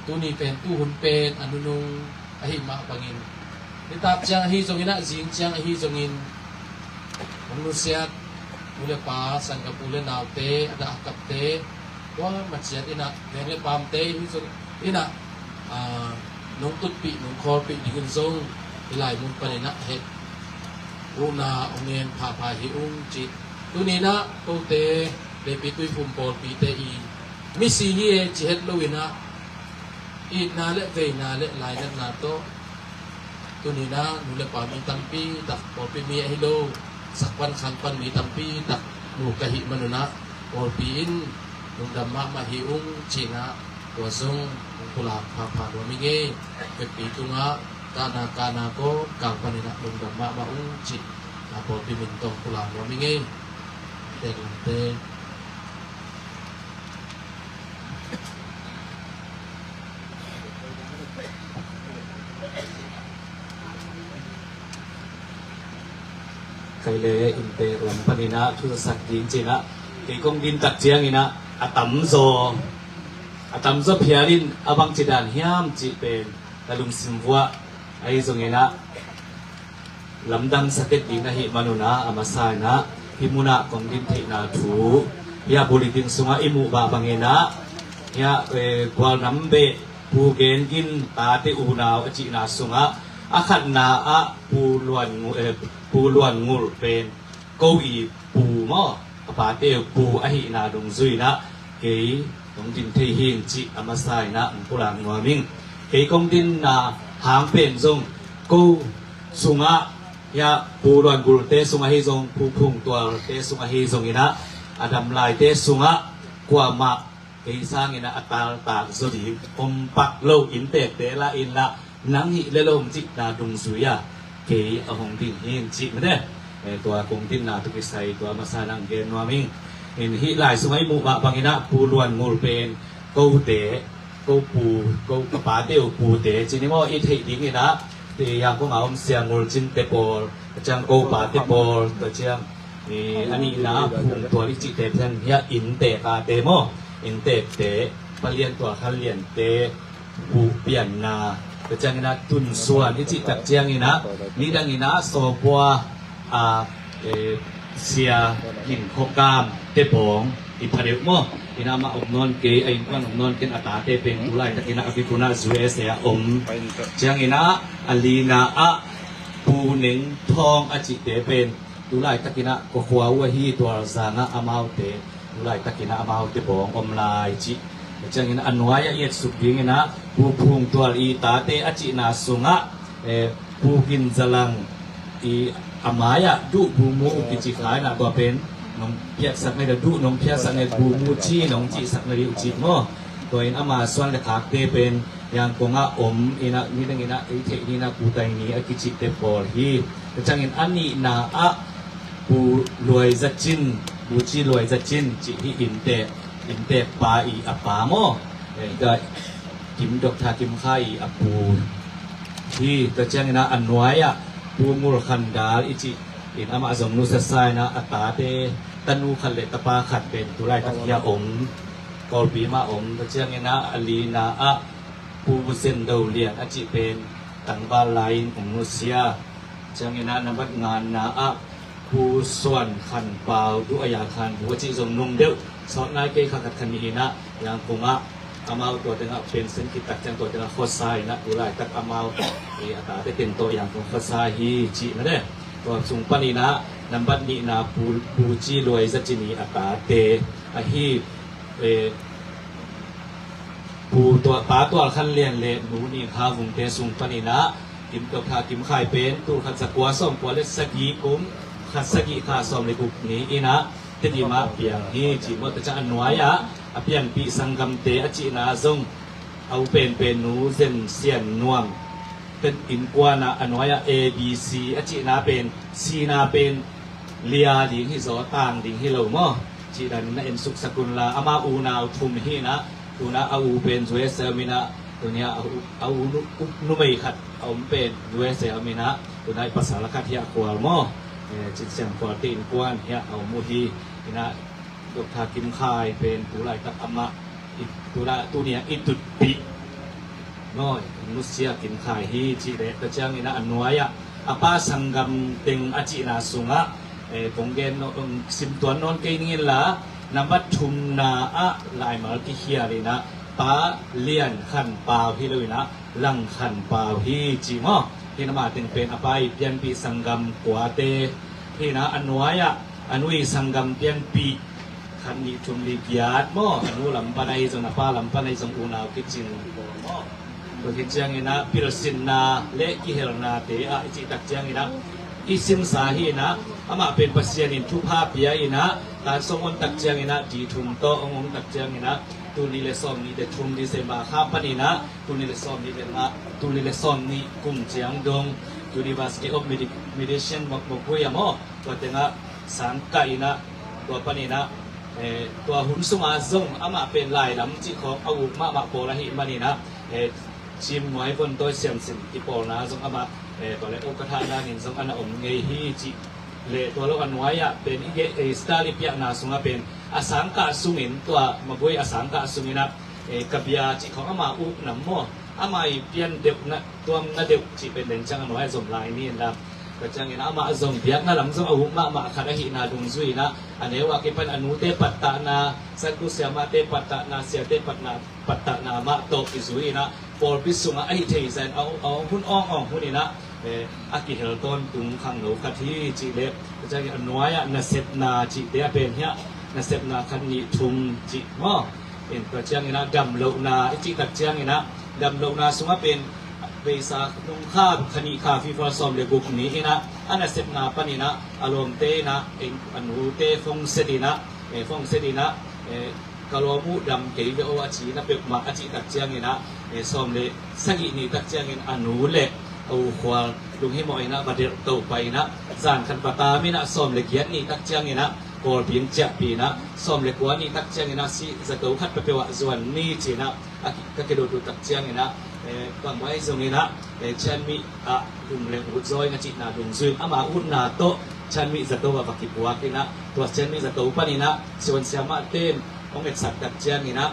tu ni pen tu hun pen anunung ahi ma pangin tetap jang hi zongina jing jang hi zongin manusia mula pa san ka pula naute ada akapte wa machiat ina nele pamte hi zong ina nong tut pi nong khor pi digin zong ilai mun panina he una ongen pha pha hi chi tu ni na to te le pi tui phum por pi te I mi si hi e chi het loina I na le ve na le lai na to tu ni na nu le pa mi tampi tak por pi mi hi lo sak pan khan pan mi tampi tak nu ka hi manuna por pi in nung damma ma hi chi na to zong pula pha pha do mi ge ke pi tu nga kana ko kang panina nung damma ma chi na por pi min to pula do mi ge te kai le in te ram panina thu sak din china ke kong din tak chiang ina atam zo phiarin abang chidan hiam chi pen talum simwa ai zongena lamdang saket ding na hi manuna amasana himuna kong din thei na thu ya bulletin sunga imu ba bangena ya kwal nambe pu gen gin ta te unaw achi na sunga akhat na a pu luan ngul pen ko I pu mo pa te pu a hi na dong zui na ke dong din thei hin chi amasai na pulang ngoming ke kong din na hang pen zong ko sunga ya pu luan gul te sunga hi zong pu phung twal te sunga hi zong ina adam lai te sunga kwa ma ke sang ina atal ta zodi pak lo in te la in la nang hi le lom chi na dung suya ke ahong din hin chi ma deตัวคงตินนาตุกิไซตัวมาซานังเกนวามิงเห็นhiหลายสมัยมุบะบางอินะปูลวนงูเป็นกูเตกูปูกูกะปาเตวปูเตจินิมออิเทดิงินะเตยังก็เอาเสียงงูจินเตปอลจังกูปาเตปอลตะจังอันนี้นะพุงตัวลิจิเตจังเฮียอินเตกาเตโมอินเตเตปะเลียนตัวคันเลียนเตปูเปียนนาตะจังนะตุนส่วนอิจิตักจังอินะนี่ดังอินะโซปัวเสียหินโคกามเตปองอิพาเดมออินามาอบนอนเกไอวันอบนอนเกนอาตาเตเป็นตุไลตะกินะอภิปุณะซุเอเสียจังอินะอลีนาอะปูหนิงทองอจิเตเป็นตุไลตะกินะกขวาวะฮีตัวซางะอะมาวเตตุไลตะกินะอะมาวเตปองอมลายจิจังอินะอันวายะเยสุกิงอินะปูพุงตัวอีตาเตอจินาสุงะปูกินซะลังอีamaya du bumu kici khai na to pen nong pia sak ne du nong pia sak ne bumu chi nong chi sak ne uchi mo to in ama swan le khak te pen yang konga ina ni dang ina I the ni na pu tai ni a kici te por hi chang in ani na a pu loi zachin bu chi loi zachin chi hi in te pa I apa mo ga kim dok tha kim khai apu hi to chang ina anwayaปูมูลคันดาลอิจิอินอามาสมนุสสายนะอัตาเตตันูคันเลตปาขัดเป็นตุไลตักยากอลปีมาตะเจียงนะอลีนาอะปูเซนเดาเลียนอจิเป็นตังบาลายของนุเซียเจียงนะนบัดงานนาอะปูส่วนขันเปล่าดุอายาคันหัวจิสมนุมเดียวสอนนายเกยขัดคันนี้นะยังคงอามาตัวเต็งเป็นเส้นกิตักจังตัวเต็งโคไซนะตุไลตักอามาอัตาเป็นตัวอย่างของโคไซฮีจินะเด้ตัวสุงปนีนะนับบัดนี้นะปูจีรวยจัจินีอัตาเตอฮีปูตัวป้าตัวคันเลียนเลหนูนี่ข้าวงเตสุงปนีนะกิมกับข้ากิมไข่เป็นตัวขัดสกัวส่งกัวเล็กสกีกุ้มขัดสกีข้าส่งในกุกนี้อีนะเตดีมาเปียงฮีจิมดจะอันวายะอภิยันปีสังกัมเตอจินาซงเอาเป็นนูเซนเซียนนวมเป็นอินกวานะอันวายะ A B C อจินาเป็น C นาเป็นเลียดิงฮิโซต่างดิงฮิโลมอจิดันนะเอ็นสุขสกุลลาอามาอูนาวทุมฮีนะตูนะเอาเป็นสวยเซมินะตัวเนี้ยเอานุไม่ขัดเอาเป็นสวยเซมินะตัวนั้นภาษาละคัดเฮียกวาลมอจิตเสียงกวาตินกวนเฮียเอามูฮีนะดอกทากิมคายเป็นตุไลตักอามาตุระตุเนียอิตุปิ น้อยนุเสียกินขายฮีจีเดตจังอินะอันน้อยอาป้าสังกัมเต็งอาจินาสุงะปงเกนสิมตัวนนเกนิลละนับทุมนาอะลายมาที่เฮียเลยนะป้าเลียนขันปาวฮีเลยนะลังขันปาวฮีจีมอที่นมาเต็งเป็นอาป้าเปลี่ยนปีสังกัมกว่าเตที่นะอันน้อยอันวิสังกัมเปลี่ยนปีขันนี้ทุมลีกิยาดมออันนู้ลำปนัยจงอาป้าลำปนัยจงอุณาวกิจิงมอตัวที่เจียงอินะพิรสินนาเละกิเฮรนาเตอะจิตักเจียงอินะisim sahi na ama pen pasien in thu pha pia ina tan somon tak chiang ina di thum to ongong tak chiang ina tu ni le som ni de thum di se ma kha pani na tu ni le som ni de ma tu ni le som ni kum chiang dong University of Medicine mok mok pu ya mo to tenga sang ka ina to pani na to hun suma zong ama pen lai lam chi khong au ma ma po la hi mani na chim ngoi pon to siam sin ti po na zong amaตัวเล็กกระทานานินสงอันอมเงยฮีจิเลตัวลูกอันไว้เป็นอีเกสตาลิปยานาสุงเป็นอสังกะสุงินตัวมาบุยอสังกะสุงินะกับยาจิของอามาอุกน้ำมั่วอามาเปลี่ยนเด็กนะตัวนั่นเด็กจิเป็นเด่นจังอันไว้สมลายนี่นะก็จังอินะอามาสมเบียกนะหลังสมอาหุมาขัดหินาดุงซุยนะอันนี้ว่าเก็บเป็นอนุเตปัตตานาสักกุเสียมาเตปัตตานาเสียเตปัตตานามาโตอิซุยนะพอพิสุงไอเทย์เซนเอาหุ่นอ่องหุ่นนี่นะอากิเฮลต้นตุงขังโลคัที่จีเล็บจะอันน้อยนาเซปนาจีเดียเป็นเฮียนาเซปนาคันนี้ทุมจีมอเป็นกระเจียงนะดำโลนาจีตักเจียงนะดำโลนาสมมติเป็นเวสานุงข้าคันนี้ข้าฟีฟอร์ซอมเดบุกนี้นะอันนาเซปนาปนินะอารมณ์เตนะอันหูเตฟงเสดีนะฟงเสดีนะกะโลมูดำเกยเวโออาชีนะเปิกมาอาจีตักเจียงนะซอมเลสักินีตักเจียงอันหูเล็เอาขวาลุงให้หมอยนะบัดเดตโตไปนะจานขันปตาไม่นะซ้อมเล็กยันนี่ตักเจียงนะกอลเพียงเจ็บปีนะซ้อมเล็กกว่านี่ตักเจียงนะสิจะโตขัดไปเปว่าส่วนนี้จีนะก็กระโดดตักเจียงนะบางไว้ตรงนี้นะฉันมีดุมเล็กอุดซอยนะจีนะดุมซึงอามาอุดนาโตฉันมีจะโตว่าฟักกิบวักนะตัวฉันมีจะโตปนี่นะส่วนเสียมาเต้นองเอกสัตว์ตักเจียงนะ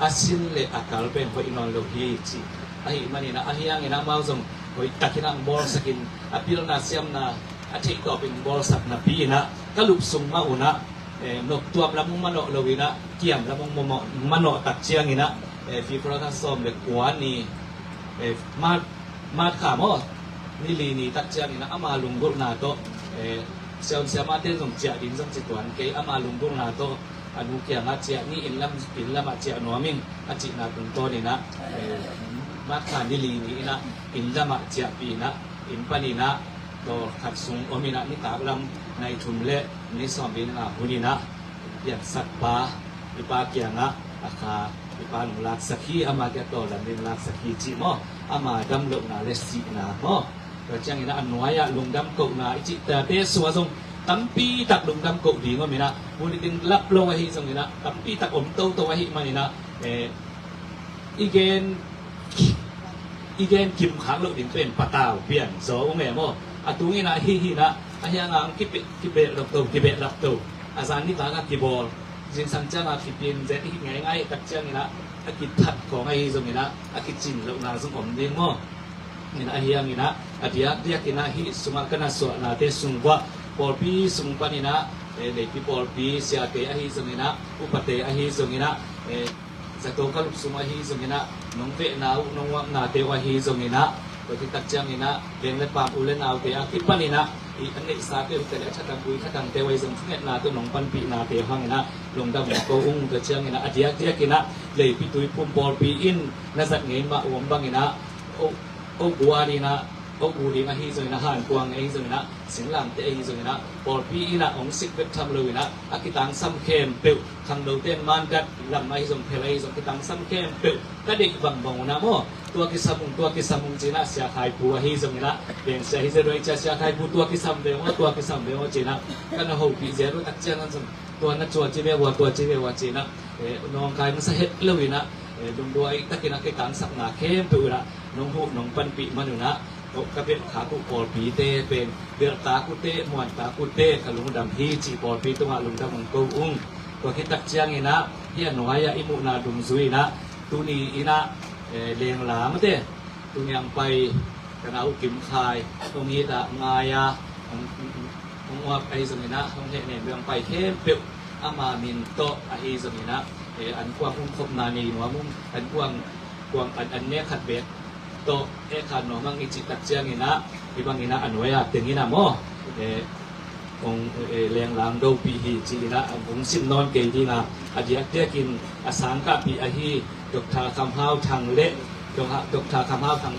อาศินเลอากาลเป็นคนอินอนโลฮีจีไอ้มันนี่นะอาเฮียงนะมาส่งtakin ang ball sakin apil na siyam na take up in ball sak na pina kalup sung mauna nok tuam lamong mano lawina kiam lamong mano takchiang ina FIFA ka som le kwani mat ka mo nili ni takchiang ina ama lunggol na to siya matin song chia din song situan kay ama lunggol na to anu kaya nga chia ni inlam chia nuaming at na kung to ni naมาขานิลีนี่นะอินละมาเจียปีนะอินปานีนะตัวขัดสงอมินะนิตาบลำในทุมเละนิสอมบินอาหุนีนะอย่างสัตว์ป่าอิปาเกียงะอาคาอิปาหนุลักสักขีอามาเกตโตลันดินลักสักขีจิมออามาดำลงนาเลสีนะมอก็จังอินะอันน้อยลงดำกนาอิจิแต่เตสัวทรงตั้มปีตักลงดำกดีก็มีนะบุญดินรับลงไว้ที่ตรงนี้นะตั้มปีตักอมโตไว้ที่มันนี่นะอีเกนกิมขังเราถึงเป็นปะตาวเปลี่ยนโซ่แม่โมอาตุงี้นะฮีนะอาเฮียงกิเบะรับตัวอาจารย์นี่ต่างกันกิบอลจินสังจังอากิเป็นเจ็ดที่ง่ายตักเชียงนี่นะอากิทัดของไอ้ตรงนี้นะอากิจินเราหน้าสมผมเด้งโมนี่นะอาเฮียงนี่นะอาเดียกินะฮีสุมากันนะสวนาเตสุงวะปอลปีสุงปานี่นะเด็กปีปอลปีเสียเตอาฮีตรงนี้นะอุปเตอาฮีตรงนี้นะจะโตกัลุสุมาฮีตรงนี้นะน้องเวนาน้องว่านาเตวาฮีตรงนี้นะตัวที่ตักเชียงนี่นะเลี้ยงเล็บปามอุเลนเอาเตอาคิดปานี่นะอีอันนี้สาเกลแต่ละชาติบุยขัดังเตวัยสมเด็จนาตัวน้องปันปีนาเตหังนะลงดำโกอุ้งตัวเชียงนะอาเดียกินะเลยพิตุยปุ่มบอลปีอินน่าจะเงี้ยมาอวมบังนะโอ้บัวดีนะโอ้บูดีนะฮีส่วนนะหันกวางเองส่วนนะสิงหลังเตะฮีส่วนนะบอลปีอินะองสิกเวททำเลยนะอากิตังซ้ำเข้มเปิวทางโดเต้นมันกัดลำไม้ส่งเพลย์ส่งกิตังซ้ำเข้มเปิวก็เด็กบังบังนะโมตัวกิสมุงจีน่าเสียหายบัวฮีส่วนนะเปลี่ยนเสียฮีจะโดยจะเสียหายบัวตัวกิสมุงเบลจีน่าก็น่าหูปีเจรุตักเจ้านั่นส่งตัวนัดจัวจีเบวัวตัวจีเบวัวจีน่าน้องกายมันสะเฮ็ดเลยนะดงด้วยตะกินักกิตังสักหนาเข้มเปิวนะน้องหูน้องปันปีมันอยู่นะก็เป็นขากุปอลปีเตเป็นเดือดตากุเตมวนตากุเตขลุงดำฮีจีปอลปีตัวลุงดำมังกูอุ้งตัวคิดตักเชียงอีนะเฮียหน่วยอิมุนาดุมซุยนะตุนีอีนะ เลียงหลามเต้ตรงยังไปกันเอากิมคายตรงนี้ละงายาของว่าไอ้สมัยนะของเนี่ยเรื่องไปเทมเปียวอามามินโตไอ้สมัยนะอันกว้างคบนานีหนูมุ้งอันกว้างอันเนี้ยขัดเบ็ดโตขัดหนูมั่งอิจิตักเจียงนี่นะที่บางนี่นะอันไว้อะถึงนี่นะโมองเลี้ยงหลังดูปีฮีจีนะองสินนอนเกยดีนะอาเดียเดียกินอาสังกะปีอาฮีดอกทาคำห้าวทางเละดอกทาคำห้าวทาง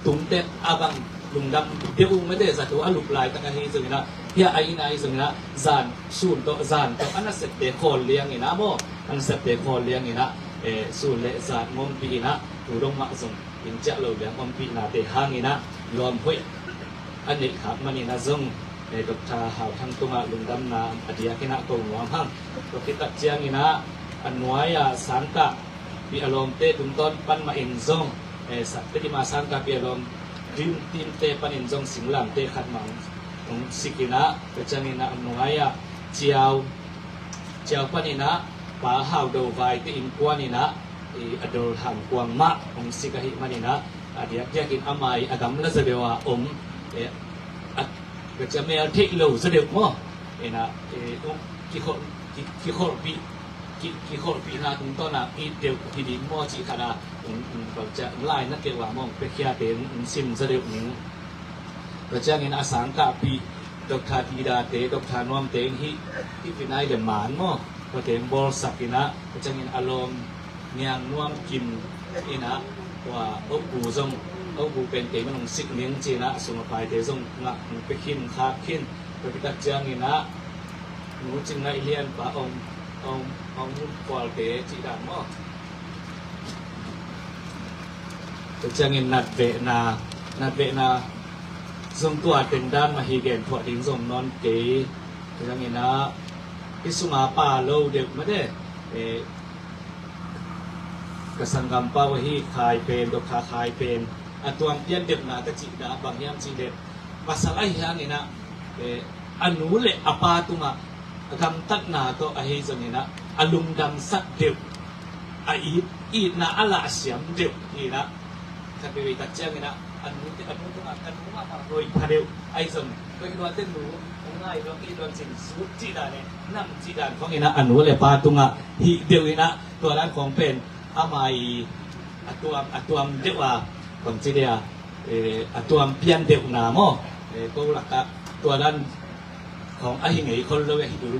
ตุ้งเต็ดอาบังลุงดำเดี๋ยวไม่ได้สัตว์ว่าลุกลายตั้งแต่ซึ่งนะเฮียไอ้นายซึ่งนะจานสูนโตจานโตอันนั้นเสร็จเดคอเลี้ยงนี่นะโมอันเสร็จเดคอเลี้ยงนี่นะสูนเละจานงมปีนะถูดงมาส่งอินเจาเราเลี้ยงงมปีนะเตะหางนี่นะยอมห้วยอันนี้ครับมันนี่นะซึ่งดอกทาหาวทางตัวลุงดำนาอดียกินะตรงหวังห้างดอกกิตักเจียงนี่นะอันน้อยสังกะปีอารมณ์เตะตุ้งต้นปั้นมาเอ็นซงสัตว์ที่มาสังกะปีอารมณ์ดิมทีมเตะปั้นเอ็นซงสิงหลังเตะขัดมังของสิกินะก็จะนี่นะอันน้อยเจียวปั้นนี่นะป่าหาวดูไวเตะอินกวนนี่นะอดอลหันกวางมะของสิกะหิมันนี่นะอดียกินอามายอดัมละเสดียวก็จะไม่เอาเทคโลเสด็จมั้งนะกี่คนปีนะตรงต้นน่ะอีเดียวที่ดินมั่วจีขนาดก็จะไล่นักเกี่ยวกับมองไปเคียเต็มซิมเสด็จหนึ่งก็จะเงินอาสังกะปีดอกทาทีดาเตดอกทานวมเตงที่เป็นนายเดมานมั้งก็เต็มบอลสักนะก็จะเงินอารมณ์เนียงนวมกินนะว่าอบปูซงเอาบุเป็นเตมันสิกเลี้ยงจีนะสมภายเตซงงักไปขินขาดขินไปพิจารณาหนูจึงได้เรียนป่าองมุนกอลเตจีดามอจะจะเงินนัดเวนาทรงตัวเป็นด้านมาฮีเกนพอดิ้งทรงนอนเกยจะเงินนะพิสุมาป่าโลเด็กไม่ได้กสังกัมปาวฮีคายเป็นดอกคาคายเป็นตัวเพี้ยนเด็กนาตะจิดาบางอย่างจีเด็กภาษาไอ้เหี้ยนี่นะอันนู้นเลยอปาตุงะคำตัดนาตัวไอ้เจ้านี่นะอารมณ์ดำสักเด็กอีน่าอลาเสียมเด็กนี่นะถ้าไปตัดเจ้านี่นะอันนู้นตุงะกันนู้นมาโดยพาเดียวไอ้เจ้าก็คือว่าเต้นหนูง่ายเราคิดว่าสิ่งสุดจีดาเนี่ยนั่งจีดาของนี่นะอันนู้นเลยปาตุงะฮีเดียวนี่นะตัวนั้นของเป็นอามาตัวเด็กว่าของจีเดียตัวเพียนเด็กหนาโม่ก็หลักตัวนั้นของไอ้ไงคนเรา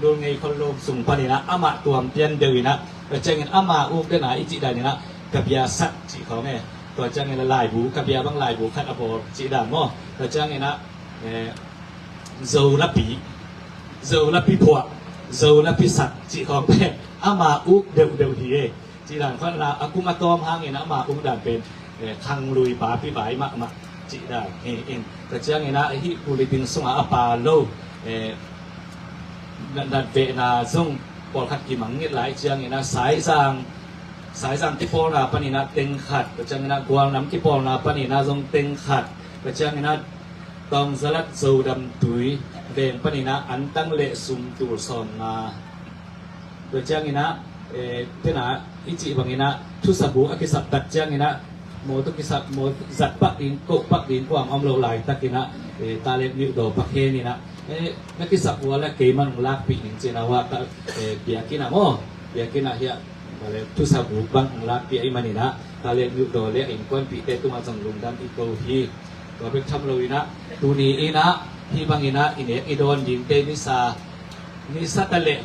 ดูไงคนเราสุ่มพันนี่นะอามาตัวเพียนเดียวนะแต่จังเงินอามาอุ้มได้หนาอิจิได้นี่นะกับยาสักจีเขาเนี่ยตัวจังเงินลายบูกับยาบางลายบูขัดอภรจีดาโม่ตัวจังเงินนะโซลับปีผัวโซลับปีสักจีของเนี่ยอามาอุ้มเดียวทีจีดานเพราะเราอากุมาตอมหางเงินอามาอุ้มด่านเป็นคังลุยป่าพี่บ่ายมาจีได้เองแต่เจ้าเงินนะไอ้ที่ผู้ลิบินส่งอาปาโลนัดเวนาส่งปอดขัดกิมังเงี้ยหลายเจ้าเงินนะสายสางที่ปอนาปนินะเต็งขัดแต่เจ้าเงินนะกวางน้ำที่ปอนาปนินะส่งเต็งขัดแต่เจ้าเงินนะต้องสลัดโซดำตุยเด่นปนินะอันตั้งเละซุ่มตูสอนนาแต่เจ้าเงินนะเท่านั้นอิจิบางเงินนะทุสบุอากิสับตัดเจ้าเงินนะโมตุกิสับโมจัดปักดินโกปักดินความอมโลไหลตักินะตาเล็บนิ้วโดปักเฮนี่นะนักกิสับวัวและเกมันลากปีนิงเจนาวะเบียกินะโมเบียกินะเฮียทุสบุบังลากปีไอมันนี่นะตาเล็บนิ้วโดเลี้ยงก้อนปีเตตุมาสังลุงดำอีโกฮีตัวเป็นทำเลยนะตูนี้อีนะที่บางอีนะอินเอกอีโดนยิงเตนิสาตะเละ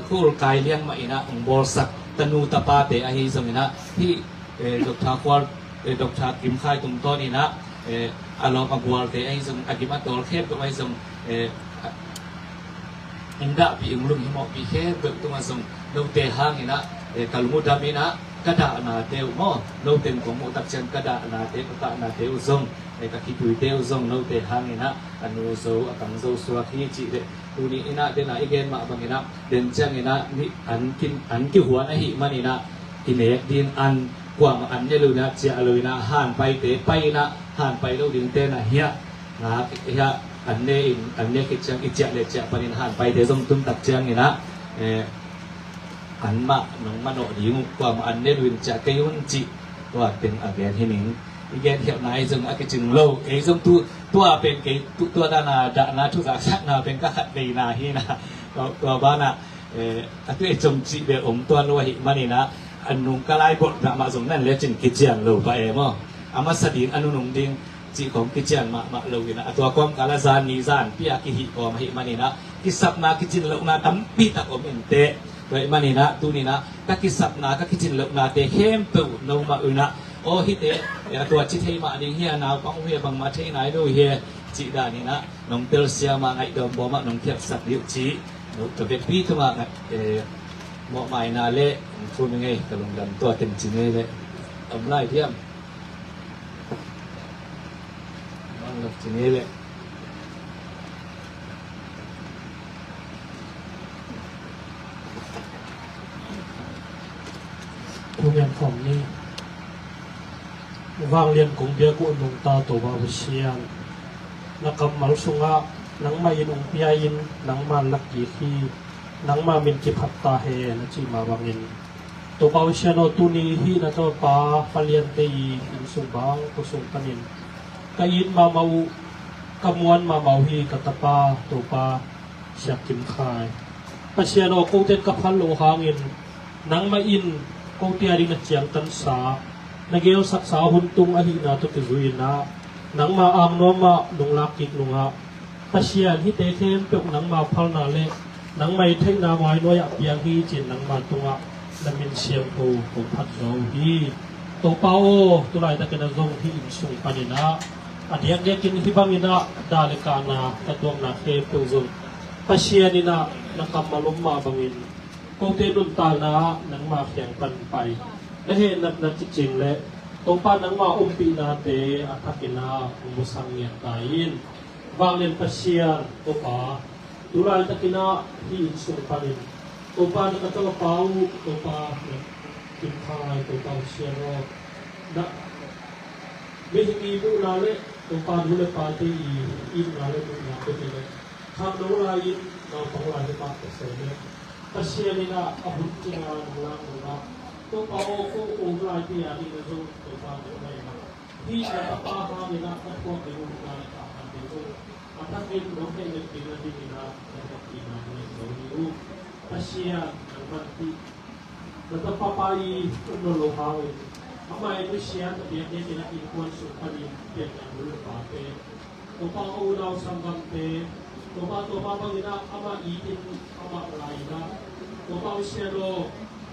โคลกายเลี้ยงมาอีนะองบอลสักตนูตาปาเตอหิสมินะที่ดอกทาควาดอกทากิมคายตรงต้นนี่นะอารมณ์อักวาลเตอหิสมอากิมาตอลเข้มตัวไอ้สมอินดาปีอุลุมหิมอปีเข้มตัวมาสมโนเตหังนี่นะกัลมุดามินะกระดานาเตวมอโนเต็มของมุตักเชนกระดานาเตกระนาเตวซงกะคิปุยเตวซงโนเตหังนี่นะอนุโซอังโซสวาคีจิเดตูนี้นะเดนะอีเกนมาบางนี่นะเดนจังนี่นะนี่อันกี่หัวนะหิมันนี่นะอินเอกดินอันกว่าอันเนี่ยเลยนะเจ้าเลยนะห่านไปเตะไปนะห่านไปแล้วดินเตนะเฮียนะเฮียอันเนี่ยคิดจังอิจฉาเลยเจ้าปนินห่านไปเตะส่งตุ้มตักจังนี่นะอันมาหนองมาโนดีกว่าอันเนี่ยเลยจะเกยุนจิ ตัวเป็นอาเบียนที่หนึ่งอีกแกเที่ยวไหนซึ่งอากิจึงโลซึ่งตัวเป็นตัวดานาทุกสักนาเป็นก็ขัดดีนาฮีนะตัวบ้านน่ะตัวจมจีเบอมตัวนัวหิมันนี่นะอันนุงกะไลบทมาสมนั่นแล้วจึงกิจยังโลไปมั้งอามาสดินอนุนุงดิงจีของกิจยังมาโลนะตัวความกาลาซานนิซานพิอากิหิกอมหิมันนี่นะกิสับนากิจินโลนาตัมปีตะอมเอนเตโดยมันนี่นะตูนี่นะกะกิสับนากิจินโลนาเตเข้มเปโนมาอุนะโอฮิเตตัวจิตให้มาดิเฮียนาวปังเฮียบังมาเทไหนดูเฮียจิดานี่นะน้องเตลเซียมาไงดอมบ่มาน้องเทียบสักดิวจีน้องตะเบปีตัวมาเหมาะหมายนาเละพูดยังไงกำลังดันตัวเต็มจริงเลยอำไล่เทียมมันหลับจริงเลยทุกอย่างของนี้วางเรียนของเดียกุนงตาตัวบาวิเชียนนักมัลสุงะนังมาอินองพิยาอินนังมาลักยีคีนังมามินกิพัตตาเฮนจีมาวางอินตัวบาวิเชียนตุนีฮีนัตัวปาฟาเลียนเตยีอินสุบางกุสุงปันินกายินมาเมากำวนมาเมาฮีกัตปาตัวปาเสียกิมคายปัจเชียนโกเตนกับพันโลหางอินนังมาอินโกเตียดินเจียงตันสานักเกี่ยวศักษาหุ่นตุงอหินาตุกิรุยนะนังมาอามโนมาลงลักกิกลงฮะปัจเจียนที่เตเทมเปียกนังมาพัลนาเล่นังไม่เทงนาไว้น้อยเปียงฮีจินนังมาตุงะนังมินเชียงโตของพัดเราฮีโตเปาตัวไรตะกันรงที่อินสุงปานินะอันเดียกเดียกินที่บังอินะดาเลกานาตะดวงนาเคเปียวซงปัจเจียนินะนักกำมาล้มมาบังอินโกเตนุนตานะนังมาแข่งปันไปและเห็นนักจริงและตรงป้านังมาปีนาเตอัตกินามุสังเงียตายินวางเล่นปัสเซียนตัวป้าดูแลตะกินาที่อินสุปานินตัวป้านักตัวเปาตัวป้ากินข้าวตัวเปาเชียร์นะไม่ถึงมีบุลาเล่ตัวป้าดูแลปาตีอินลาเล่บุลาเป็นเลยทำดูแลอินเราต้องลาที่ป้าเสด็จปัสเซียนินะอาบุตรินาบุลาบุลาตัวเปาโอ้โหลายที่อาดินจะตัวป้าดูแลนะที่จะป้าหาเวลาก็พวกเด็กบุลาต่างๆดูอันนั้นเป็นน้องเด็กเด็กดีนะดีนะแล้วก็ดีนะนี่เราดูปัสเซียมันที่แล้วก็ป้าไปอุดมโลหะเลยทำไมปัสเซียจะเปลี่ยนที่นักอินควรสุขดีเปลี่ยนอย่างรู้ป่าเตะตัวป้าเอาเราสังกัดเตะตัวป้าบางทีนะอามาอีกินอามาอะไรนะตัวป้าเชียโร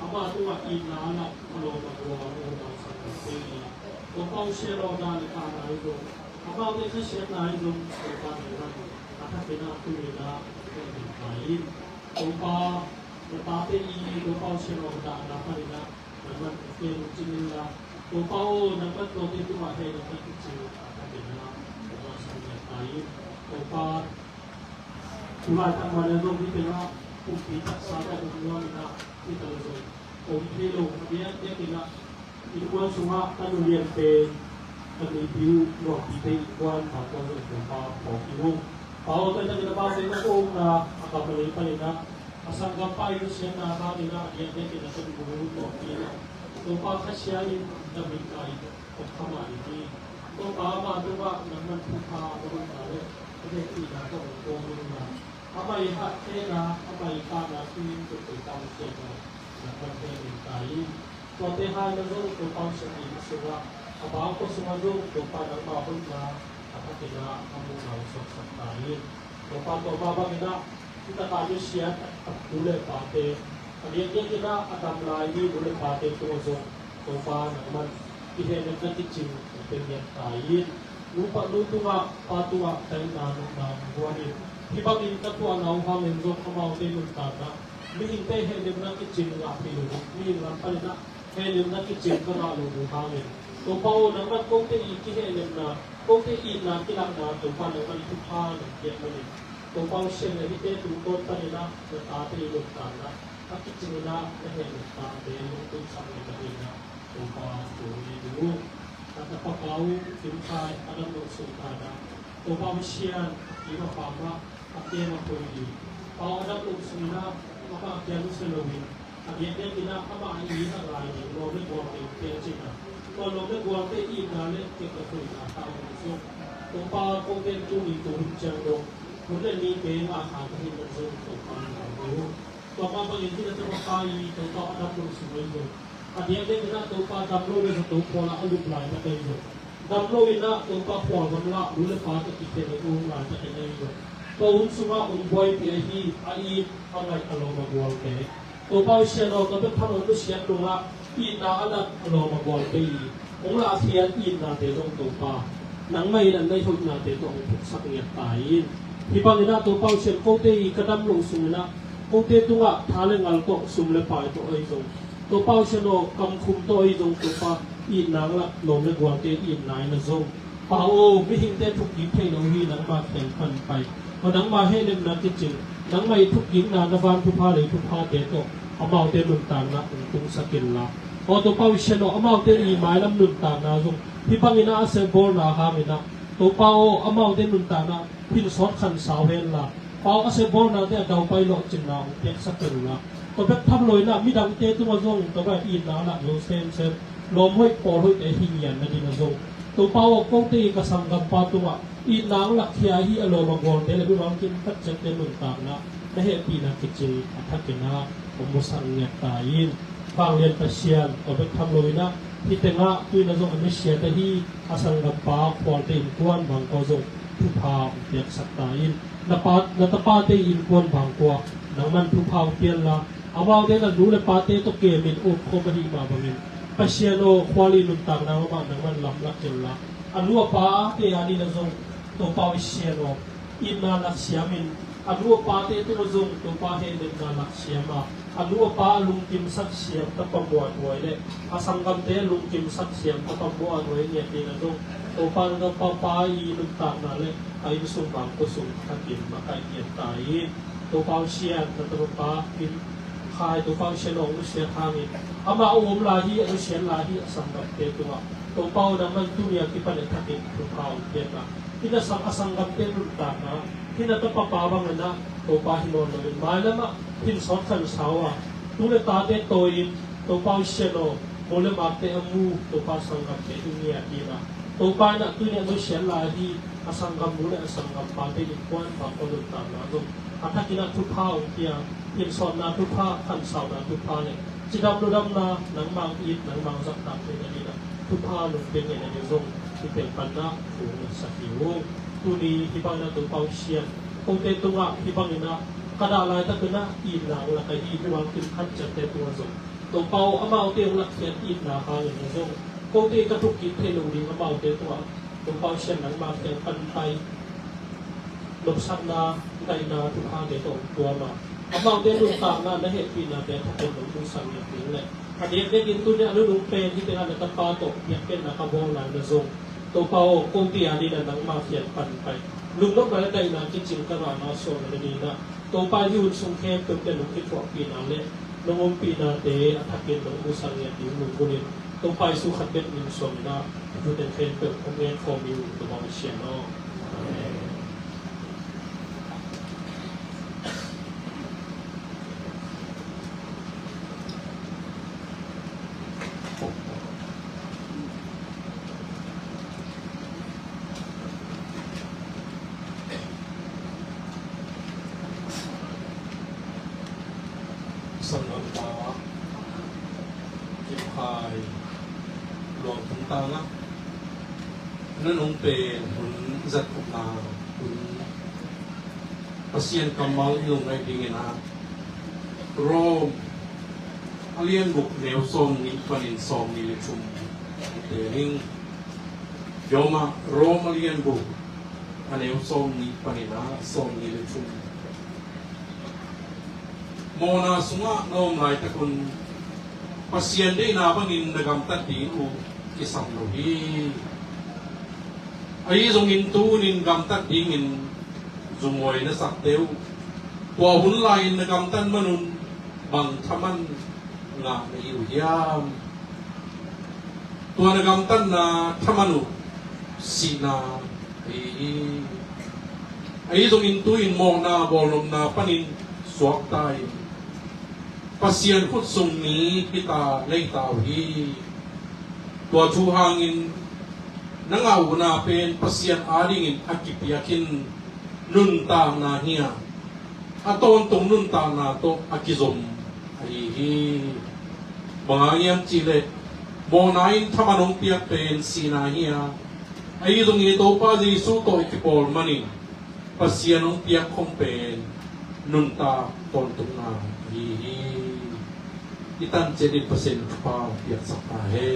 อามาตัวอินนาละโลมาตัวเราสังกัดเตะตัวป้าเชียโรนาลิกานาลิโกอามาเด็กเชียนาลิโกตัวป้าเนี่ยนะถ้าเป็นนักตุลีนะเป็นใครตัวป้าตาเตอีตัวป้าเชียโรดานาพารินะมันเป็นจริงนะตัวป้านักตัวที่ตัวเฮนักที่จริงถ้าเป็นนะตัวสังกัดเตะตัวป้าทุลาทำมาในโลกนี้เป็นว่าผู้ที่ทักษะได้องค์น้อยนะที่ตัวส่วนองค์ที่ลงเรียนกินละอีกวันสุมาท่านเรียนเป็นท่านมีผิวหนวดปีเตอีกวันผ่านตัวเรื่องป้าของผิวป้าตัวจะเป็นป้าเป็นนักองค์นะอาการเป็นไปนะอาศัยกับป้าอยู่เชียงนาบ้านนี่นะเรียนได้กินละเป็นบุรุษตัวปีนะตัวป้าข้าเชียร์ยิ่งจะมีใจของขมาอีกทีตัวป้ามาตัวว่านักมันผู้พาบริการเลยประเทศที่นะก็เป็นตัวบริการทำไมฮะเทนะทำไมการนะที่จะไปตามเสียงนะมันเป็นใจตัวเทหายนั่นก็ตัวป้าเสียงสุวะอาบ่าวก็สมัยรุ่งตัวป้านักบ่าวคนละอาทิตย์ละทำงานสดสักการิตัวป้าบางทีนะที่ตะการยุเชียนดูแลป่าเตอันนี้ที่นะอาดามลายที่ดูแลป่าเตตัวทรงตัวป้านักมันที่เห็นนั่นที่จริงเป็นอย่างไรรู้ตัวป้าตัวแต่งงานหัวนี้ที่บางทีก็ตัวเราความเห็นรงเขาเมาเต็มตานะไม่เห็นเตเห็นเรื่องนักจริงหลับไปอยู่ไม่เห็นหลับไปนะเห็นเรื่องนักจริงก็เราดูทางเองตัวเป้านั้นมันคงจะอีกที่เห็นเรื่องนะคงจะอีกนะที่หลังนะตัวป้านั้นมันทุกท่าเกี่ยวกับตัวเป้าเช่นที่เตดูต้นไปนะตัวตาเตลุกตานะถ้าจริงนะจะเห็นตาเตลุกตุ้งสังเกตดีนะตัวป้าตัวนี้ดูแต่พอเขาถึงชายอันนั้นลงสู่ตานะตัวเป้าเชียนที่มาฟังว่าอาเกียมาคุยดีพออันนั้นลงสู่นะมาฟังอาเกียรู้สึกวินอาเกียเนี่ยกินนะถ้ามาอีกอะไรเนี่ยเราไม่บอกเองเพียงจริงนะ ก็ลงในกวางได้อีนาเล่เก็บกระสุนอาคาของซุกตัวปลาโคเกนจุนีตัวหุ่นเชียงดงหุ่นเล่นนี้เป็นอาคาที่มันซุกตัวปลาหางรู้ตัวปลาบางอย่างที่เราจะมาปลาอีตัวต่อดับลงสู่เลยอันนี้เล่นนะตัวปลาดับลงในตัวพอละลุกไหลมาเป็นอยู่ดับลงนะตัวปลาพอมันละรู้เลยปลาจะกินเป็นอุ้งไหลจะเป็นยังไงตัวหุ่นสุมาอุ้งบอยเปียฮีไออะไรอารมณ์มากวางเตะตัวปลาเชียงเราตัวเป็นพันธุ์เชียงลงละอีนาอันนั้นอารมณ์มากวางเตะองค์ละเทียนอีนาเตะตรงตัวปลาหนังไม่นั้นได้ทุกนาเตะตรงสักเงียบตายที่ปังนะตัวปลาเชียงโคเตะกระดำลงสู่นะโคเตะตัวทาเลงัลโตสุ่มเลปายตัวไอ้ตรงตัวปลาเชียงโนกำคุมตัวไอ้ตรงตัวปลาอีนางละลมเล็กวางเตะอีนายนะทรงปลาโอไม่หิงเตะทุกยิงให้น้องฮีหนังมาแข่งขันไปพอหนังมาให้เล่มนั้นจริงหนังไม่ทุกยิงนานวันทุกพาเลยทุกพาเตะตัวเอาเมาเตะลุนตางนะตุ้งสกิลละพอตัวปลาเชียงโนเอาเมาเตะอีไม้ลำลุนตางนะทรงที่ปังนะเซบอลนะฮามินะตัวเปาอามาเดนุนตานะที่สอดขันสาวเฮนละเปาอาเซบอลนะเดียดาวไปหลอกจินนาเด็กสักเป็นละตัวแบบทำลอยนะมีดังเตะตัวส่งตัวแบบอินนะละโลเซนเซนลมห้อยปอห้อยแต่หินยันนะดินะส่งตัวเปาก็ตีกระสังกับปาตัวอินนะละที่อาฮีอโลมากอนเดลบิวางกินพัดจัดเดนุนตานะไม่ให้ปีนักกิจทักกันนะผมมุสังเงียตายอินฟังเรียนประเชียนตัวแบบทำลอยนะที่แต่ละตัวนั้นส่งไม่เสียแต่ที่อาศัยกับปาควอลเตอินกวนบางก็ส่งผู้พาเปียกสักตาอินนับปาเตอินกวนบางกว่านังมันผู้พาเปียนละเอาว่าเดี๋ยวนั้นรู้เลยปาเตตกเกมินอุบโคมดีมาบางอินปัจเจโนควอลินุนต่างนังมันนังมันลำลักเจนละอันรู้ว่าปาเตอันนี้นั้นส่งตัวปาวิเชียโนอินนาลักเสียมินอันรู้ว่าปาเตตัวส่งตัวปาเฮเดนนาลักเสียมาอันรู้ว่าปาลุงกิมสักเสียมตะปบวดไว้เลยอาสังกัมเตลุงกิมสักเสียมตะปบวดไว้เนี่ยดีนะทุกตัวปานกับปาอีลุงตากนั่นเลยไอ้สุบางก็สุขัดกินมาไก่เกียรตายตัวปาเชียนตัวปากินขายตัวปาเชียนองเสียทางนี้อามาอุ้มลาฮีอเชียนลาฮีสังกัมเตตัวปาดังมันตุเนียที่พันธุ์ทักกินตัวปาเกียรนะที่นั่นสังกัมเตลุงตากนะที่นั่นตัวปาบางนะตัวปาฮิโนนเลยมาแล้วมาที่สอนขันสาวตัวเลตาเตโตอินตัวปาเชโนโมเลมาเตอมูตัวปาสังกัมเตตุเนียดีนะตัวปานะตัวเนี่ยมันเชียนลาฮีอาสังกัมมูเลอาสังกัมปาเตอินควันปาปลุตานะตัวอาทักกินาทุพาอุทิยาอินสอนนาทุพาขันสาวนาทุพาเนี่ยจิดามลุดามนาหนังมังอินหนังมังสักตาเป็นอย่างนี้นะทุพาลุเป็นอย่างนี้ทรงที่เป็นปัญญาผู้สักหิวตัวนี้ที่ปัญญาตัวปาเชียนคงเตตุงะที่ปัญญาkada lai ta kena in na la kai hi buang tin khat chat te tu zo to pau amau te la khian in na ha ni zo ko te ka thuk ki the lo ri amau te to to pau shen nang ma te pan pai lop sat na dai na tu ha de to to ma amau te lu ta na na he pi na te ta lo tu sang ni ni le a de de kin tu ne alu lu pe ki te na ta pa to ya pen na ka bo na na zo to pau ko ti ani na nang ma khian pan pai lu lo ba dai na ki jing ka ra na so na ni naตัวปลาที่หุ่นทรงแค่เป็นแต่หนุ่มที่ถอดปีนาเล่น้องปีนาเตะทักเกนหนุ่มมุสังเงียดีหนุ่มคนนี้ตัวปลาสุขัดเป็นมินสมนะดูเป็นแค่เป็นคงเงินฟอร์มิวตัวมาเชียนสังกัมปาจิมพายหลวงพุทธานะนั่นองค์เป็นหุ่นจัดกุฎาหุ่นอาเซียนกำมัลยงในดิ่งนะโรมอาเลียนบุกเหนียวทรงนิปนินทรงนิลชุมเดริงโยมาโรมอาเลียนบุกเหนียวทรงนิปนินาทรงนิลชุมโมนาสุงะโนมไลตะคุณปัสยันได้นาบังินนกรรมตัดดีอุกิสัมโลหีไอ้ทรงอินตูนินกรรมตัดดีงินจุงวยนสักเตวกว่าหุ่นลายนกรรมตันมนุนบังทมันงาในอุยามตัวนกรรมตันนาทมนุสีนาไอ้ทรงอินตูอินโมนาบอลมนาปนินสวกตายปัสยันพุทธทรงนี้พิตาเลตาวี ตัวชูหางอินนังเอานาเป็นปัสยานอาดิงอินอากิปยาคินนุนตางนาเฮียอาตอนตรงนุนตางนาโตอากิซมไอ้ฮีบางอย่างจิเลโมนาอินทำนองเปียเป็นสีนาเฮียไอ้ตรงนี้โตป้าจีสุโตอิกิปอลมันนี่ปัสยานองเปียคงเป็นนุนตาตอนตรงนาฮีitan jadi pesen pa piak sakahe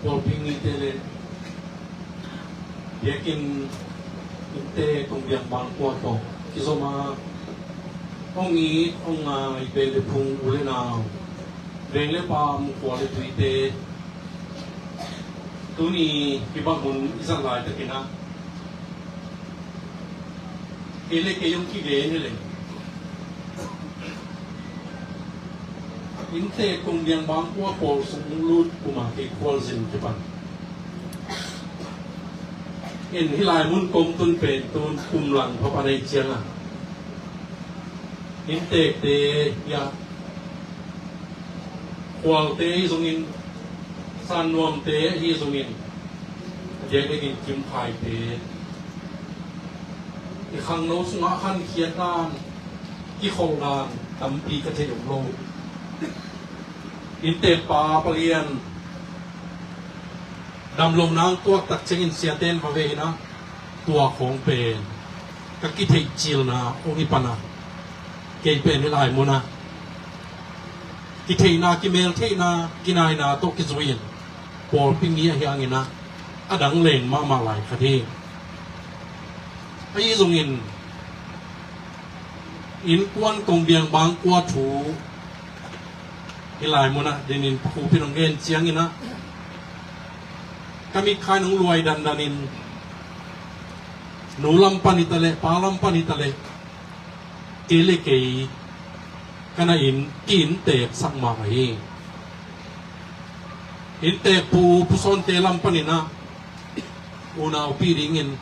Paul pingi tele yakin inte kong biang bang ko to kisoma ongi onga ipele phung ule na rengle pa mu kwale tuite tuni kibagun isang lai takina ele ke yung ki ge ne inte kong biang bang ko Paul sung lut kuma ke kwal zin kiban in hilai mun kom tun pen tun kum lang pha pa nei chiang a in tek te ya kwal te zong in san nuam te hi zong in je ke gin kim phai te i khang no sunga khan khian dan ki khol dan tam pi ka the yong lo in te pa palianดำลงนางตัวตักเชงินเสียเต้นมาเวนะตัวของเป็นกักกิเทจิลนะองค์อิปนาเกยเป็นหลายมุนะกิเทนากิเมลเทนากินายนาโตกิจวินปอลพิมีเฮียงินะอดังเลงมาหลายคดีไอ้ทรงอินกวนกงเบียงบางกว่าถูหลายมุนะเดนินผู้พินองเกนเจียงินะkami kanong luway dandanin nulam panitale palam panitale kele kay kanain kin tek sak mamay inte pu puson telam panina una upiringin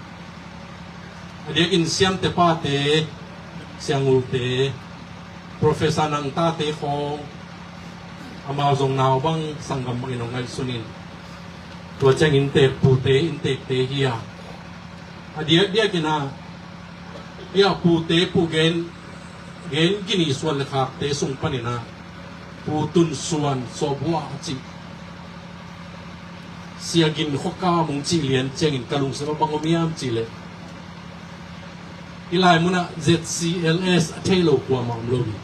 adiakin siam te pate siang ulte profesa nang tate kong amazong nawbang sanggam Panginoong ngay suninตัวแจ้งอินเตปูเตอินเตเตเฮียเดียกินะเดียปูเตปูเกนกินีส่วนเลยครับเตส่งปนินะปูตุนส่วนสอบว่าจิเสียกินข้อก้ามุงจีเลียนแจ้งอินกะลุงสมบังอมียามจีเลยอีไลมุนะ ZCLS เทโลกว่ามังโลบี